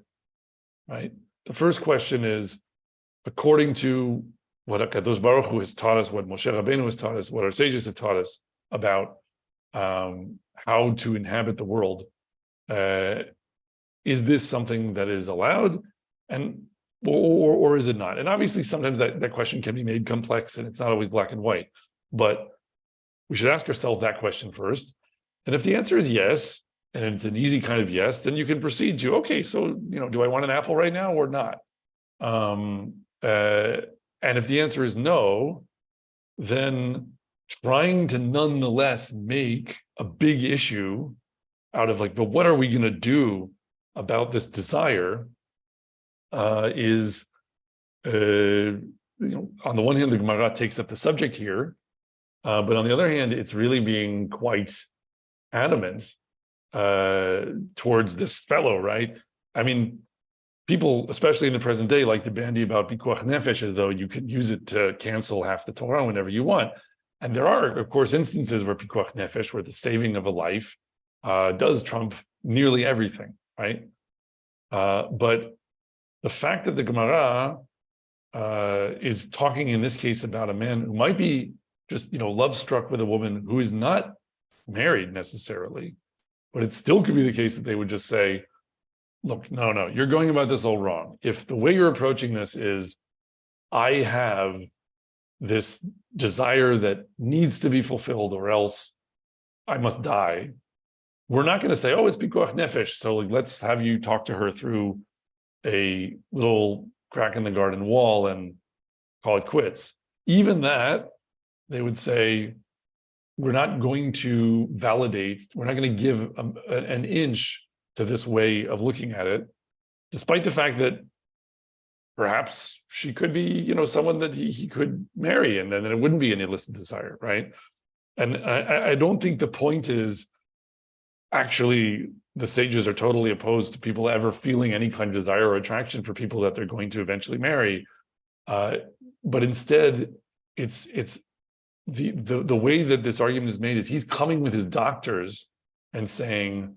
right? The first question is, according to what HaKadosh Baruch Hu has taught us, what Moshe Rabbeinu has taught us, what our sages have taught us about how to inhabit the world, is this something that is allowed? Or is it not? And obviously, sometimes that question can be made complex, and it's not always black and white. But we should ask ourselves that question first. And if the answer is yes, and it's an easy kind of yes, then you can proceed to, okay, so do I want an apple right now or not? And if the answer is no, then trying to nonetheless make a big issue out of but what are we going to do about this desire? Is on the one hand, the Gemara takes up the subject here, but on the other hand, it's really being quite adamant towards this fellow, right? I mean, people, especially in the present day, like to bandy about pikuach nefesh as though you can use it to cancel half the Torah whenever you want. And there are, of course, instances where pikuach nefesh, where the saving of a life does trump nearly everything, right? But the fact that the Gemara is talking in this case about a man who might be just, love struck with a woman who is not married necessarily, but it still could be the case that they would just say, look, no, you're going about this all wrong. If the way you're approaching this is, I have this desire that needs to be fulfilled or else I must die, we're not going to say, oh, it's pikuach nefesh, so let's have you talk to her through a little crack in the garden wall and call it quits. Even that, they would say, we're not going to validate, we're not going to give an inch to this way of looking at it, despite the fact that perhaps she could be, someone that he could marry, and then it wouldn't be an illicit desire, right? And I don't think the point is actually the sages are totally opposed to people ever feeling any kind of desire or attraction for people that they're going to eventually marry. But instead, it's the way that this argument is made is he's coming with his doctors and saying,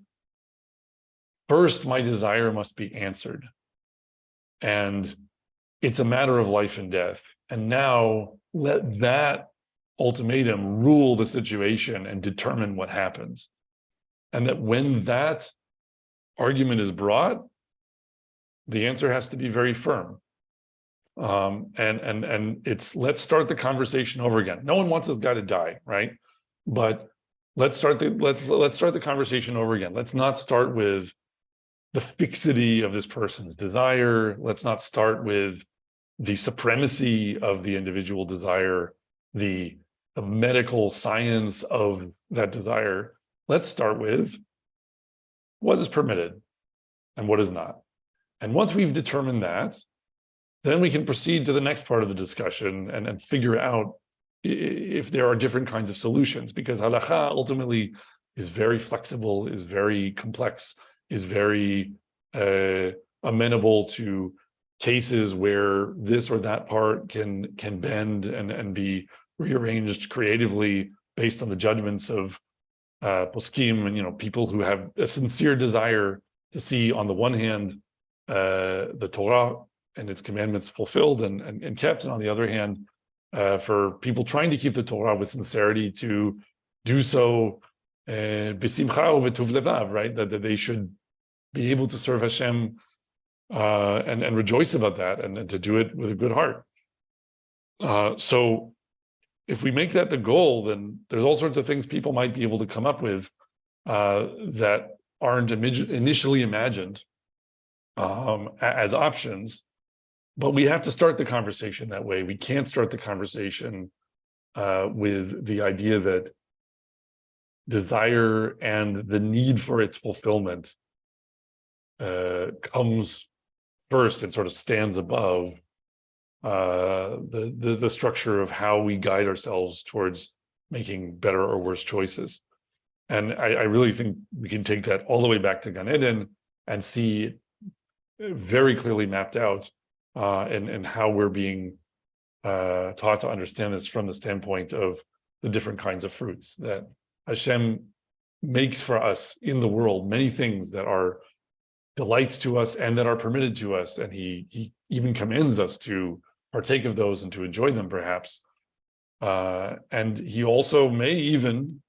first, my desire must be answered. And it's a matter of life and death. And now let that ultimatum rule the situation and determine what happens. And that when that argument is brought, the answer has to be very firm. And it's, let's start the conversation over again. No one wants this guy to die, right? But let's start the conversation over again. Let's not start with the fixity of this person's desire. Let's not start with the supremacy of the individual desire, the medical science of that desire. Let's start with what is permitted and what is not. And once we've determined that, then we can proceed to the next part of the discussion and figure out if there are different kinds of solutions, because halakha ultimately is very flexible, is very complex, is very amenable to cases where this or that part can bend and be rearranged creatively based on the judgments of poskim and people who have a sincere desire to see, on the one hand, the Torah and its commandments fulfilled and kept, and on the other hand, for people trying to keep the Torah with sincerity, to do so b'simcha u'b'tuv levav, right? That they should be able to serve Hashem and rejoice about that, and to do it with a good heart. So if we make that the goal, then there's all sorts of things people might be able to come up with that aren't initially imagined as options. But we have to start the conversation that way. We can't start the conversation with the idea that desire and the need for its fulfillment comes first and sort of stands above the structure of how we guide ourselves towards making better or worse choices. And I really think we can take that all the way back to Gan Eden and see very clearly mapped out and how we're being taught to understand this from the standpoint of the different kinds of fruits that Hashem makes for us in the world, many things that are delights to us and that are permitted to us, and he even commands us to partake of those and to enjoy them, perhaps. And he also may even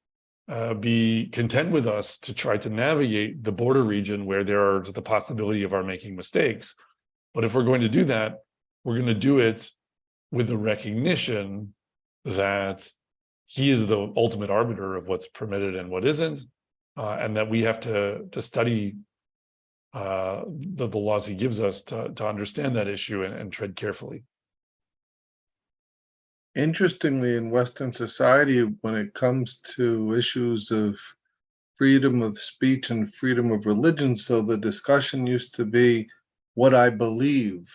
be content with us to try to navigate the border region where there is the possibility of our making mistakes. But if we're going to do that, we're going to do it with the recognition that he is the ultimate arbiter of what's permitted and what isn't, and that we have to study the laws he gives us to understand that issue and tread carefully. Interestingly, in Western society, when it comes to issues of freedom of speech and freedom of religion, so the discussion used to be what I believe,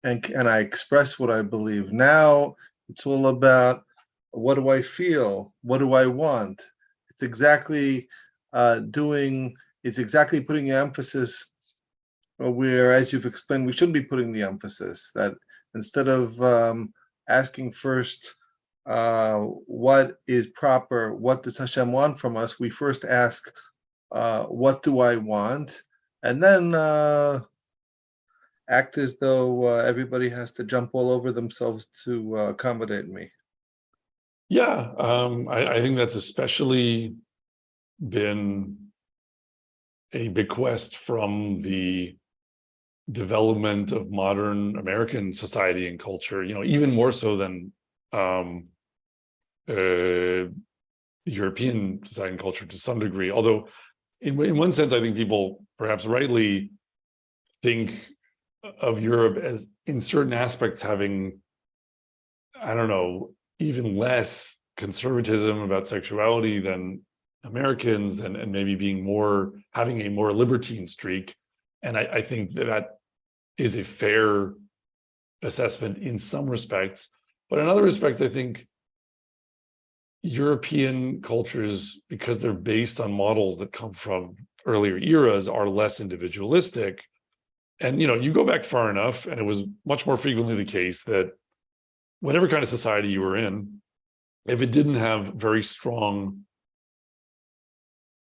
and I express what I believe. Now it's all about what do I feel, what do I want. It's exactly putting the emphasis where, as you've explained, we shouldn't be putting the emphasis. That instead of asking first what is proper, what does Hashem want from us, we first ask what do I want, and then act as though everybody has to jump all over themselves to accommodate me. Yeah, I think that's especially been a bequest from the development of modern American society and culture, even more so than European society and culture to some degree. Although in one sense, I think people perhaps rightly think of Europe as in certain aspects having, I don't know, even less conservatism about sexuality than Americans, and maybe having a more libertine streak. And I think that is a fair assessment in some respects. But in other respects, I think European cultures, because they're based on models that come from earlier eras, are less individualistic. And you go back far enough, and it was much more frequently the case that whatever kind of society you were in, if it didn't have very strong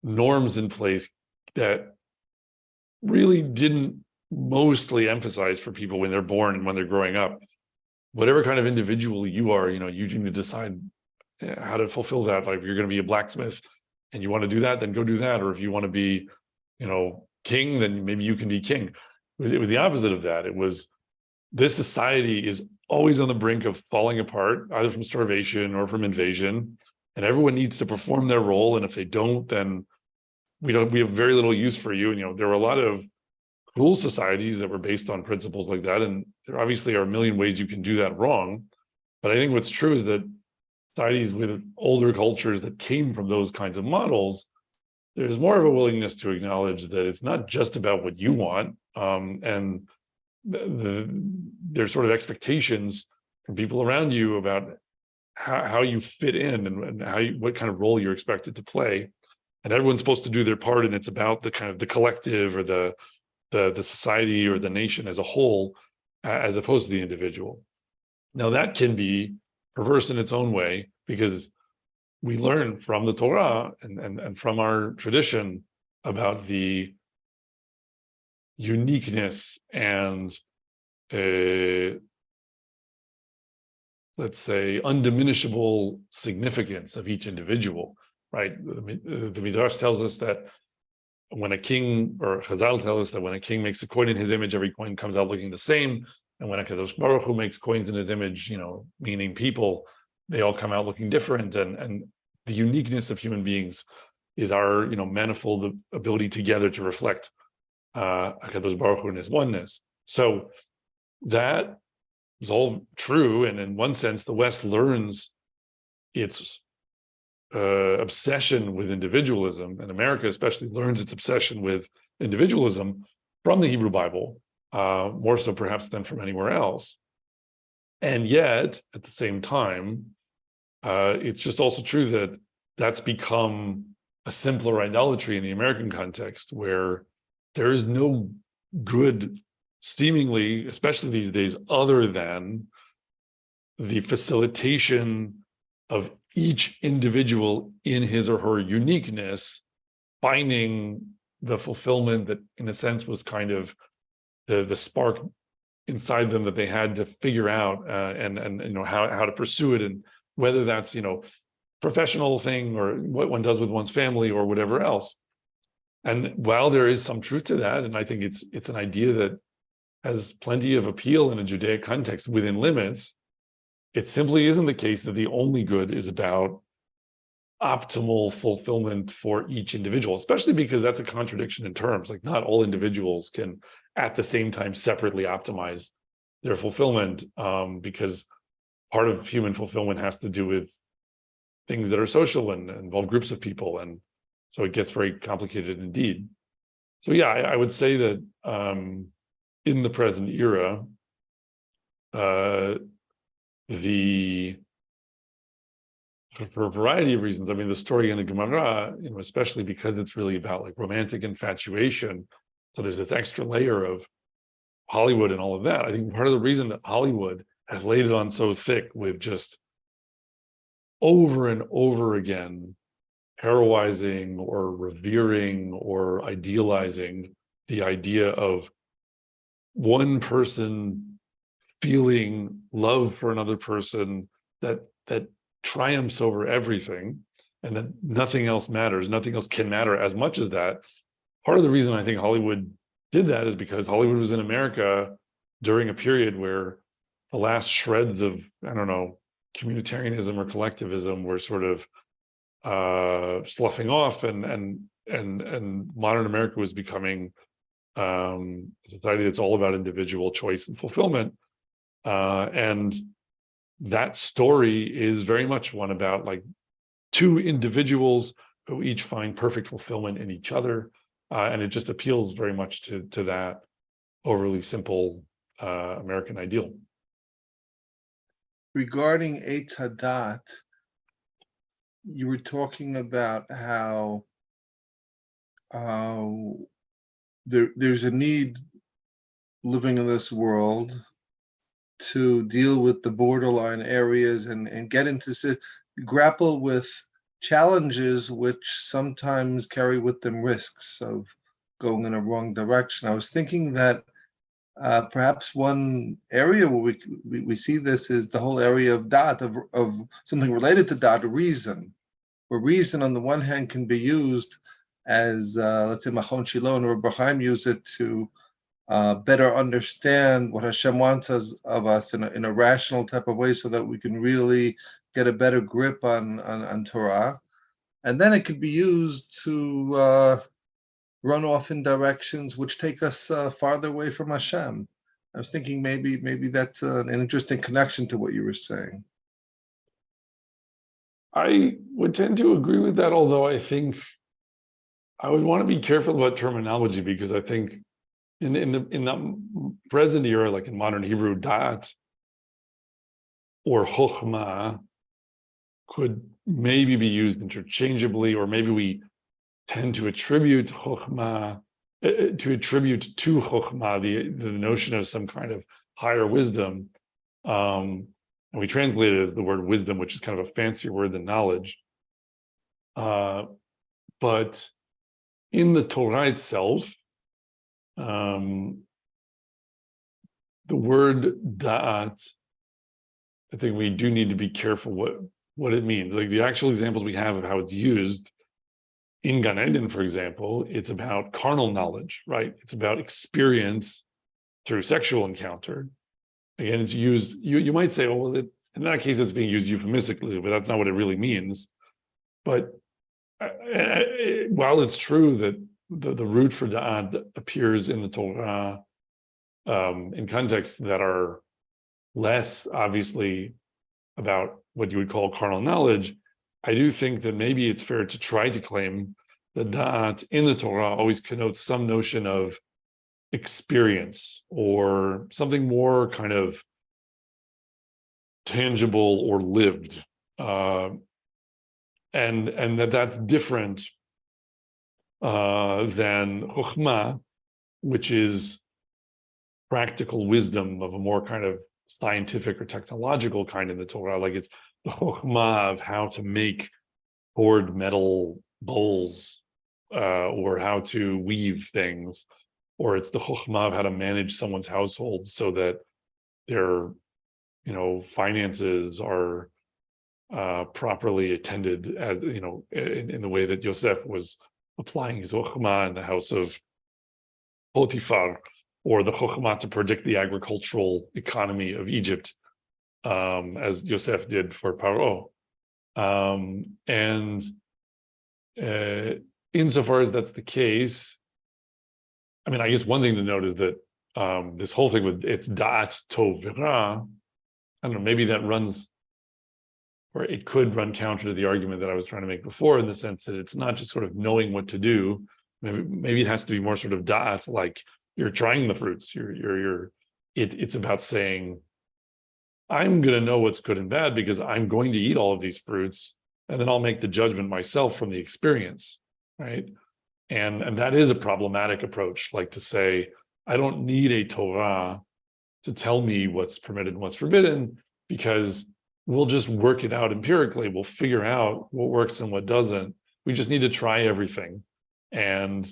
norms in place that really didn't mostly emphasize for people when they're born and when they're growing up, whatever kind of individual you are, you need to decide how to fulfill that. Like if you're going to be a blacksmith and you want to do that, then go do that. Or if you want to be, king, then maybe you can be king. It was the opposite of that. It was, this society is always on the brink of falling apart, either from starvation or from invasion, and everyone needs to perform their role. And if they don't, then we have very little use for you. And there were a lot of cruel societies that were based on principles like that, and there obviously are a million ways you can do that wrong. But I think what's true is that societies with older cultures that came from those kinds of models, there's more of a willingness to acknowledge that it's not just about what you want, and there's sort of expectations from people around you about how you fit in and what kind of role you're expected to play, and everyone's supposed to do their part, and it's about the kind of the collective or the society or the nation as a whole, as opposed to the individual. Now that can be perverse in its own way, because we learn from the Torah and from our tradition about the uniqueness and let's say undiminishable significance of each individual, right? The Midrash tells us that when a king, or Chazal tell us that when a king makes a coin in his image, every coin comes out looking the same. And when a Kadosh Baruch Hu makes coins in his image, meaning people, they all come out looking different. And the uniqueness of human beings is our, manifold ability together to reflect Kadosh Baruch Hu in his oneness. So that is all true. And in one sense, the West learns its obsession with individualism, and America especially learns its obsession with individualism from the Hebrew Bible, more so perhaps than from anywhere else. And yet, at the same time, it's just also true that that's become a simpler idolatry in the American context, where there is no good, seemingly, especially these days, other than the facilitation of each individual in his or her uniqueness, finding the fulfillment that, in a sense, was kind of the spark inside them that they had to figure out, and how to pursue it, and whether that's professional thing or what one does with one's family or whatever else. And while there is some truth to that, and I think it's an idea that has plenty of appeal in a Judaic context within limits, it simply isn't the case that the only good is about optimal fulfillment for each individual, especially because that's a contradiction in terms. Like, not all individuals can at the same time separately optimize their fulfillment, because part of human fulfillment has to do with things that are social and involve groups of people. And so it gets very complicated indeed. So yeah, I would say that in the present era, for a variety of reasons, I mean, the story in the Gemara, especially because it's really about like romantic infatuation, so there's this extra layer of Hollywood and all of that. I think part of the reason that Hollywood has laid it on so thick with just over and over again heroizing or revering or idealizing the idea of one person feeling love for another person that triumphs over everything, and that nothing else matters, nothing else can matter as much as that. Part of the reason I think Hollywood did that is because Hollywood was in America during a period where the last shreds of, I don't know, communitarianism or collectivism were sort of sloughing off, and modern America was becoming a society that's all about individual choice and fulfillment. And that story is very much one about like two individuals who each find perfect fulfillment in each other. And it just appeals very much to that overly simple American ideal. Regarding Eitz Hadat, you were talking about how uh, there's a need living in this world to deal with the borderline areas and get into grapple with challenges which sometimes carry with them risks of going in a wrong direction. I was thinking that perhaps one area where we see this is the whole area of dot, of something related to dot, reason, where reason on the one hand can be used as, let's say, Machon Shilo and Bar-Hayim use it to better understand what Hashem wants of us in a rational type of way, so that we can really get a better grip on Torah. And then it could be used to run off in directions which take us farther away from Hashem. I was thinking maybe that's an interesting connection to what you were saying. I would tend to agree with that, although I think I would want to be careful about terminology, because I think in the present era, like in modern Hebrew, da'at or chokhmah could maybe be used interchangeably, or maybe we tend to attribute chokhmah to chokhmah the notion of some kind of higher wisdom, and we translate it as the word wisdom, which is kind of a fancier word than knowledge. But in the Torah itself, the word da'at, I think we do need to be careful what it means. Like the actual examples we have of how it's used in Gan Eden, for example, it's about carnal knowledge, right? It's about experience through sexual encounter. Again, it's used, you might say, oh, well, in that case, it's being used euphemistically, but that's not what it really means. But while it's true that the root for da'at appears in the Torah in contexts that are less obviously about what you would call carnal knowledge, I do think that maybe it's fair to try to claim that da'at in the Torah always connotes some notion of experience or something more kind of tangible or lived, and that's different than chokhmah, which is practical wisdom of a more kind of scientific or technological kind in the Torah. Like it's the chokhmah of how to make poured metal bowls, or how to weave things, or it's the chokhmah of how to manage someone's household so that their, finances are properly attended, as in the way that Yosef was applying his chokhmah in the house of Potiphar, or the chokhmah to predict the agricultural economy of Egypt, as Yosef did for Paro. And insofar as that's the case, I mean, I guess one thing to note is that this whole thing with it's da'at tov v'ra, I don't know, maybe that runs, or it could run counter to the argument that I was trying to make before, in the sense that it's not just sort of knowing what to do. Maybe it has to be more sort of da'at, like you're trying the fruits. It's about saying, I'm going to know what's good and bad because I'm going to eat all of these fruits, and then I'll make the judgment myself from the experience, right? And that is a problematic approach, like to say, I don't need a Torah to tell me what's permitted and what's forbidden, because we'll just work it out empirically. We'll figure out what works and what doesn't. We just need to try everything. And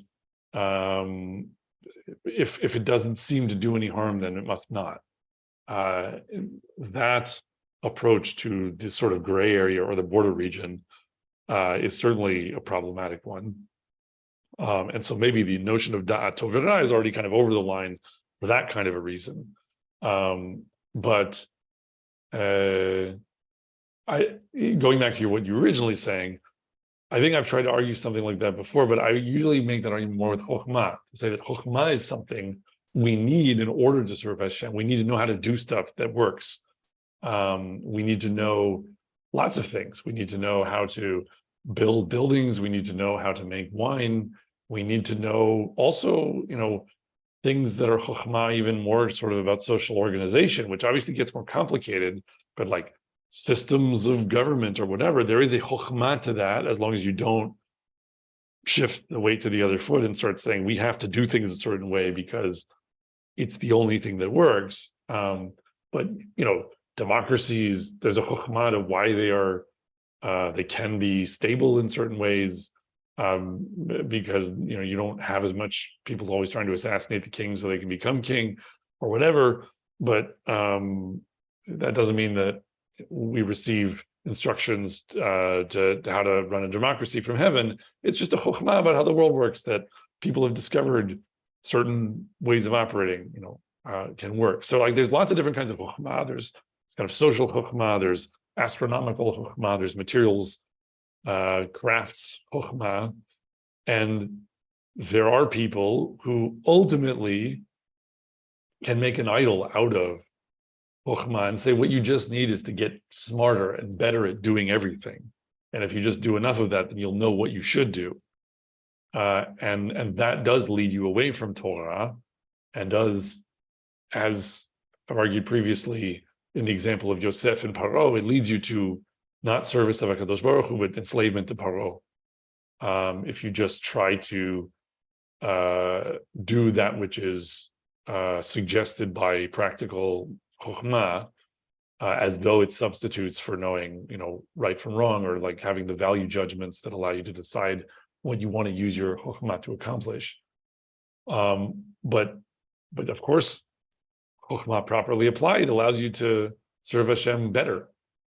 if it doesn't seem to do any harm, then it must not. That approach to this sort of gray area or the border region is certainly a problematic one. And so maybe the notion of da'at tovera is already kind of over the line for that kind of a reason. But going back to what you were originally saying, I think I've tried to argue something like that before, but I usually make that argument more with chokhmah, to say that chokhmah is something we need in order to serve Hashem. We need to know how to do stuff that works. We need to know lots of things. We need to know how to build buildings. We need to know how to make wine. We need to know also, things that are chokhmah, even more sort of about social organization, which obviously gets more complicated, but like systems of government or whatever, there is a chokhmah to that, as long as you don't shift the weight to the other foot and start saying we have to do things a certain way because it's the only thing that works. But democracies, there's a chokhmah of why they can be stable in certain ways, because you don't have as much people always trying to assassinate the king so they can become king or whatever. But that doesn't mean that we receive instructions to how to run a democracy from heaven. It's just a chokhmah about how the world works, that people have discovered certain ways of operating can work. So like there's lots of different kinds of chokhmah. There's kind of social chokhmah, there's astronomical chokhmah, there's materials crafts chokhmah, and there are people who ultimately can make an idol out of chokhmah and say what you just need is to get smarter and better at doing everything, and if you just do enough of that, then you'll know what you should do, and that does lead you away from Torah, and does, as I've argued previously in the example of Yosef and Paro, it leads you to not service of HaKadosh Baruch Hu, but enslavement to Paro. If you just try to do that which is suggested by practical chokhmah, as though it substitutes for knowing, right from wrong, or like having the value judgments that allow you to decide what you want to use your chokhmah to accomplish. But of course, chokhmah properly applied allows you to serve Hashem better.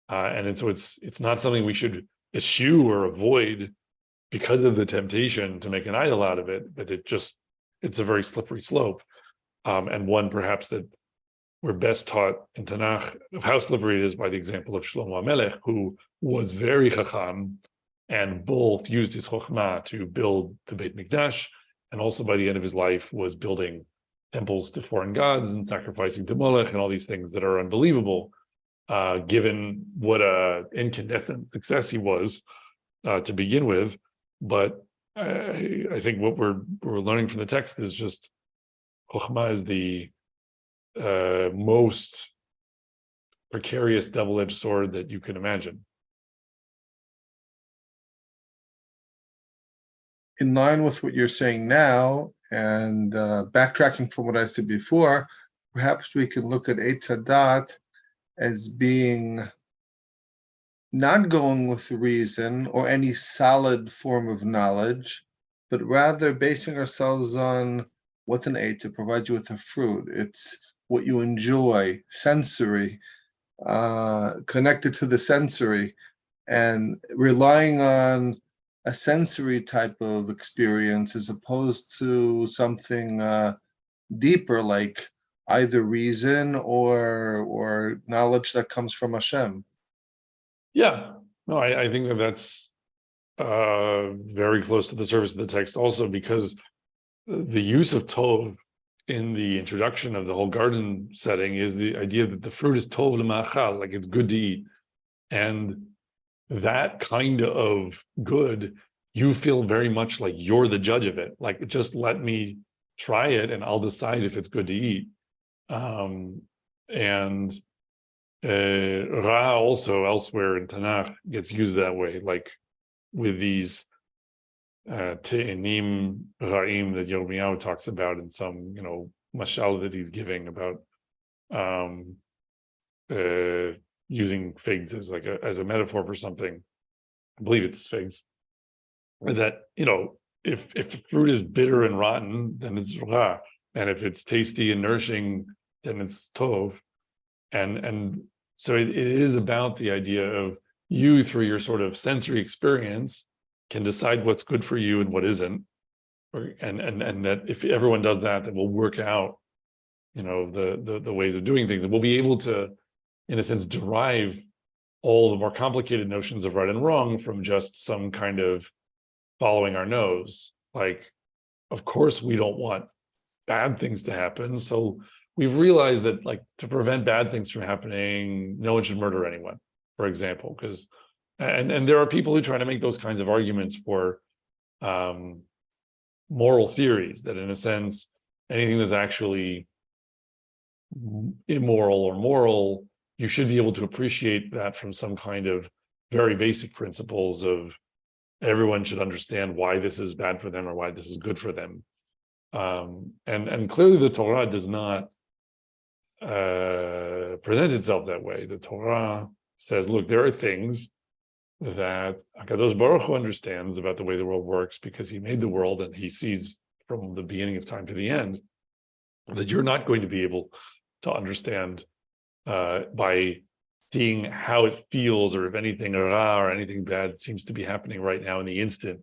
And so it's not something we should eschew or avoid because of the temptation to make an idol out of it, but it's a very slippery slope, and one perhaps that we're best taught in Tanakh of how slippery it is by the example of Shlomo HaMelech, who was very chacham and both used his chokhmah to build the Beit Mikdash, and also by the end of his life was building temples to foreign gods and sacrificing to Molech and all these things that are unbelievable, given what a incandescent success he was to begin with. But I think what we're learning from the text is just chokhmah is the most precarious double-edged sword that you can imagine. In line with what you're saying now, and backtracking from what I said before, perhaps we can look at Eitz Hadat as being not going with reason or any solid form of knowledge, but rather basing ourselves on what's an eitz. It provides you with a fruit. It's what you enjoy, sensory, connected to the sensory, and relying on a sensory type of experience as opposed to something deeper, like either reason or knowledge that comes from Hashem. Yeah, no, I think that's very close to the surface of the text also, because the use of tov in the introduction of the whole garden setting is the idea that the fruit is tov l'ma'achal, like it's good to eat. And that kind of good, you feel very much like you're the judge of it. Like, just let me try it and I'll decide if it's good to eat. And Ra also elsewhere in Tanakh gets used that way, like with these te'enim ra'im that Yirmiyahu talks about in some, mashal that he's giving about using figs as like as a metaphor for something. I believe it's figs. Or that, if the fruit is bitter and rotten, then it's ra, and if it's tasty and nourishing, then it's tov. And so it is about the idea of you, through your sort of sensory experience, can decide what's good for you and what isn't, and that if everyone does that, then we'll work out, the ways of doing things, and we'll be able to, in a sense, derive all the more complicated notions of right and wrong from just some kind of following our nose. Like, of course, we don't want bad things to happen, so we've realized that, like, to prevent bad things from happening, no one should murder anyone, for example, because and there are people who try to make those kinds of arguments for moral theories, that in a sense, anything that's actually immoral or moral, you should be able to appreciate that from some kind of very basic principles of everyone should understand why this is bad for them or why this is good for them. And clearly the Torah does not present itself that way. The Torah says, look, there are things that HaKadosh Baruch Hu understands about the way the world works because he made the world and he sees from the beginning of time to the end, that you're not going to be able to understand by seeing how it feels, or if anything ra or anything bad seems to be happening right now in the instant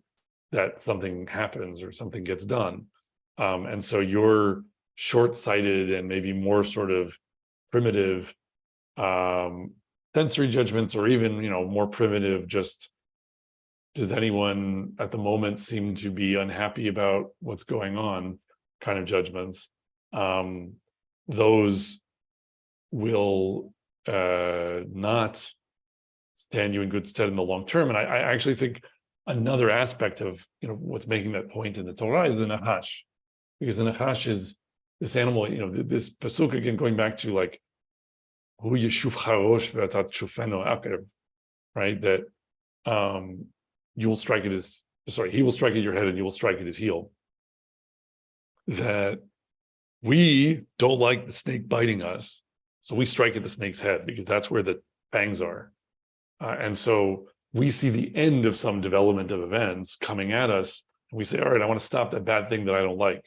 that something happens or something gets done. And so your short-sighted and maybe more sort of primitive sensory judgments, or even, more primitive, just does anyone at the moment seem to be unhappy about what's going on kind of judgments, those will not stand you in good stead in the long term. And I actually think another aspect of what's making that point in the Torah is the Nachash, because the Nachash is this animal, this pasuk again going back to like Hu Yeshuv Charosh Ve'atat Shufeno Akev, right? That he will strike at your head and you will strike at his heel. That we don't like the snake biting us, so we strike at the snake's head because that's where the fangs are. And so we see the end of some development of events coming at us, and we say, all right, I want to stop that bad thing that I don't like.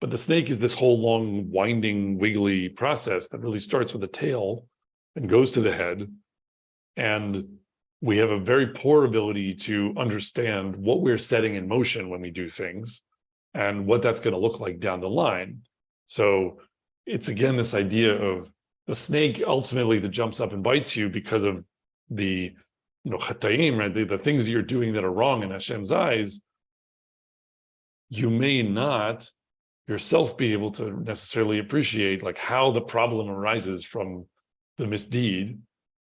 But the snake is this whole long, winding, wiggly process that really starts with the tail and goes to the head. And we have a very poor ability to understand what we're setting in motion when we do things and what that's going to look like down the line. So it's again this idea of the snake ultimately that jumps up and bites you because of the chatayim, right? The things that you're doing that are wrong in Hashem's eyes. You may not yourself be able to necessarily appreciate like how the problem arises from the misdeed.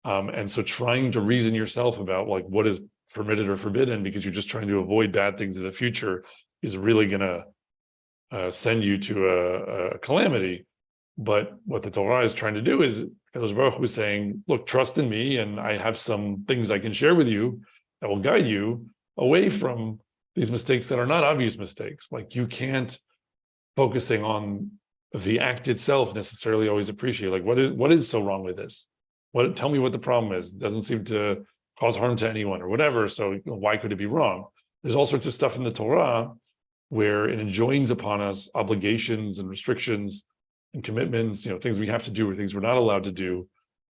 And so trying to reason yourself about like what is permitted or forbidden because you're just trying to avoid bad things in the future is really going to send you to a calamity. But what the Torah is trying to do is, HaKadosh Baruch Hu is saying, look, trust in me, and I have some things I can share with you that will guide you away from these mistakes that are not obvious mistakes. Like you can't, focusing on the act itself, necessarily always appreciate, like what is so wrong with this? Tell me what the problem is. It doesn't seem to cause harm to anyone or whatever, so why could it be wrong? There's all sorts of stuff in the Torah where it enjoins upon us obligations and restrictions and commitments, things we have to do or things we're not allowed to do,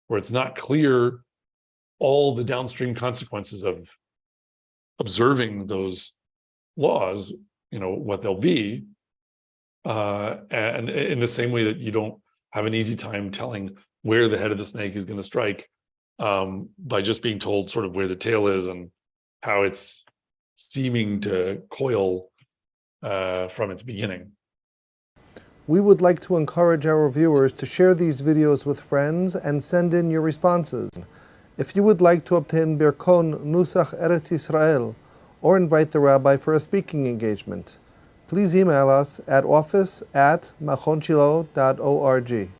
where it's not clear all the downstream consequences of observing those laws, what they'll be. And in the same way that you don't have an easy time telling where the head of the snake is going to strike by just being told sort of where the tail is and how it's seeming to coil from its beginning. We would like to encourage our viewers to share these videos with friends and send in your responses. If you would like to obtain Birkon Nusach Eretz Yisrael or invite the rabbi for a speaking engagement, please email us at office@machonshilo.org.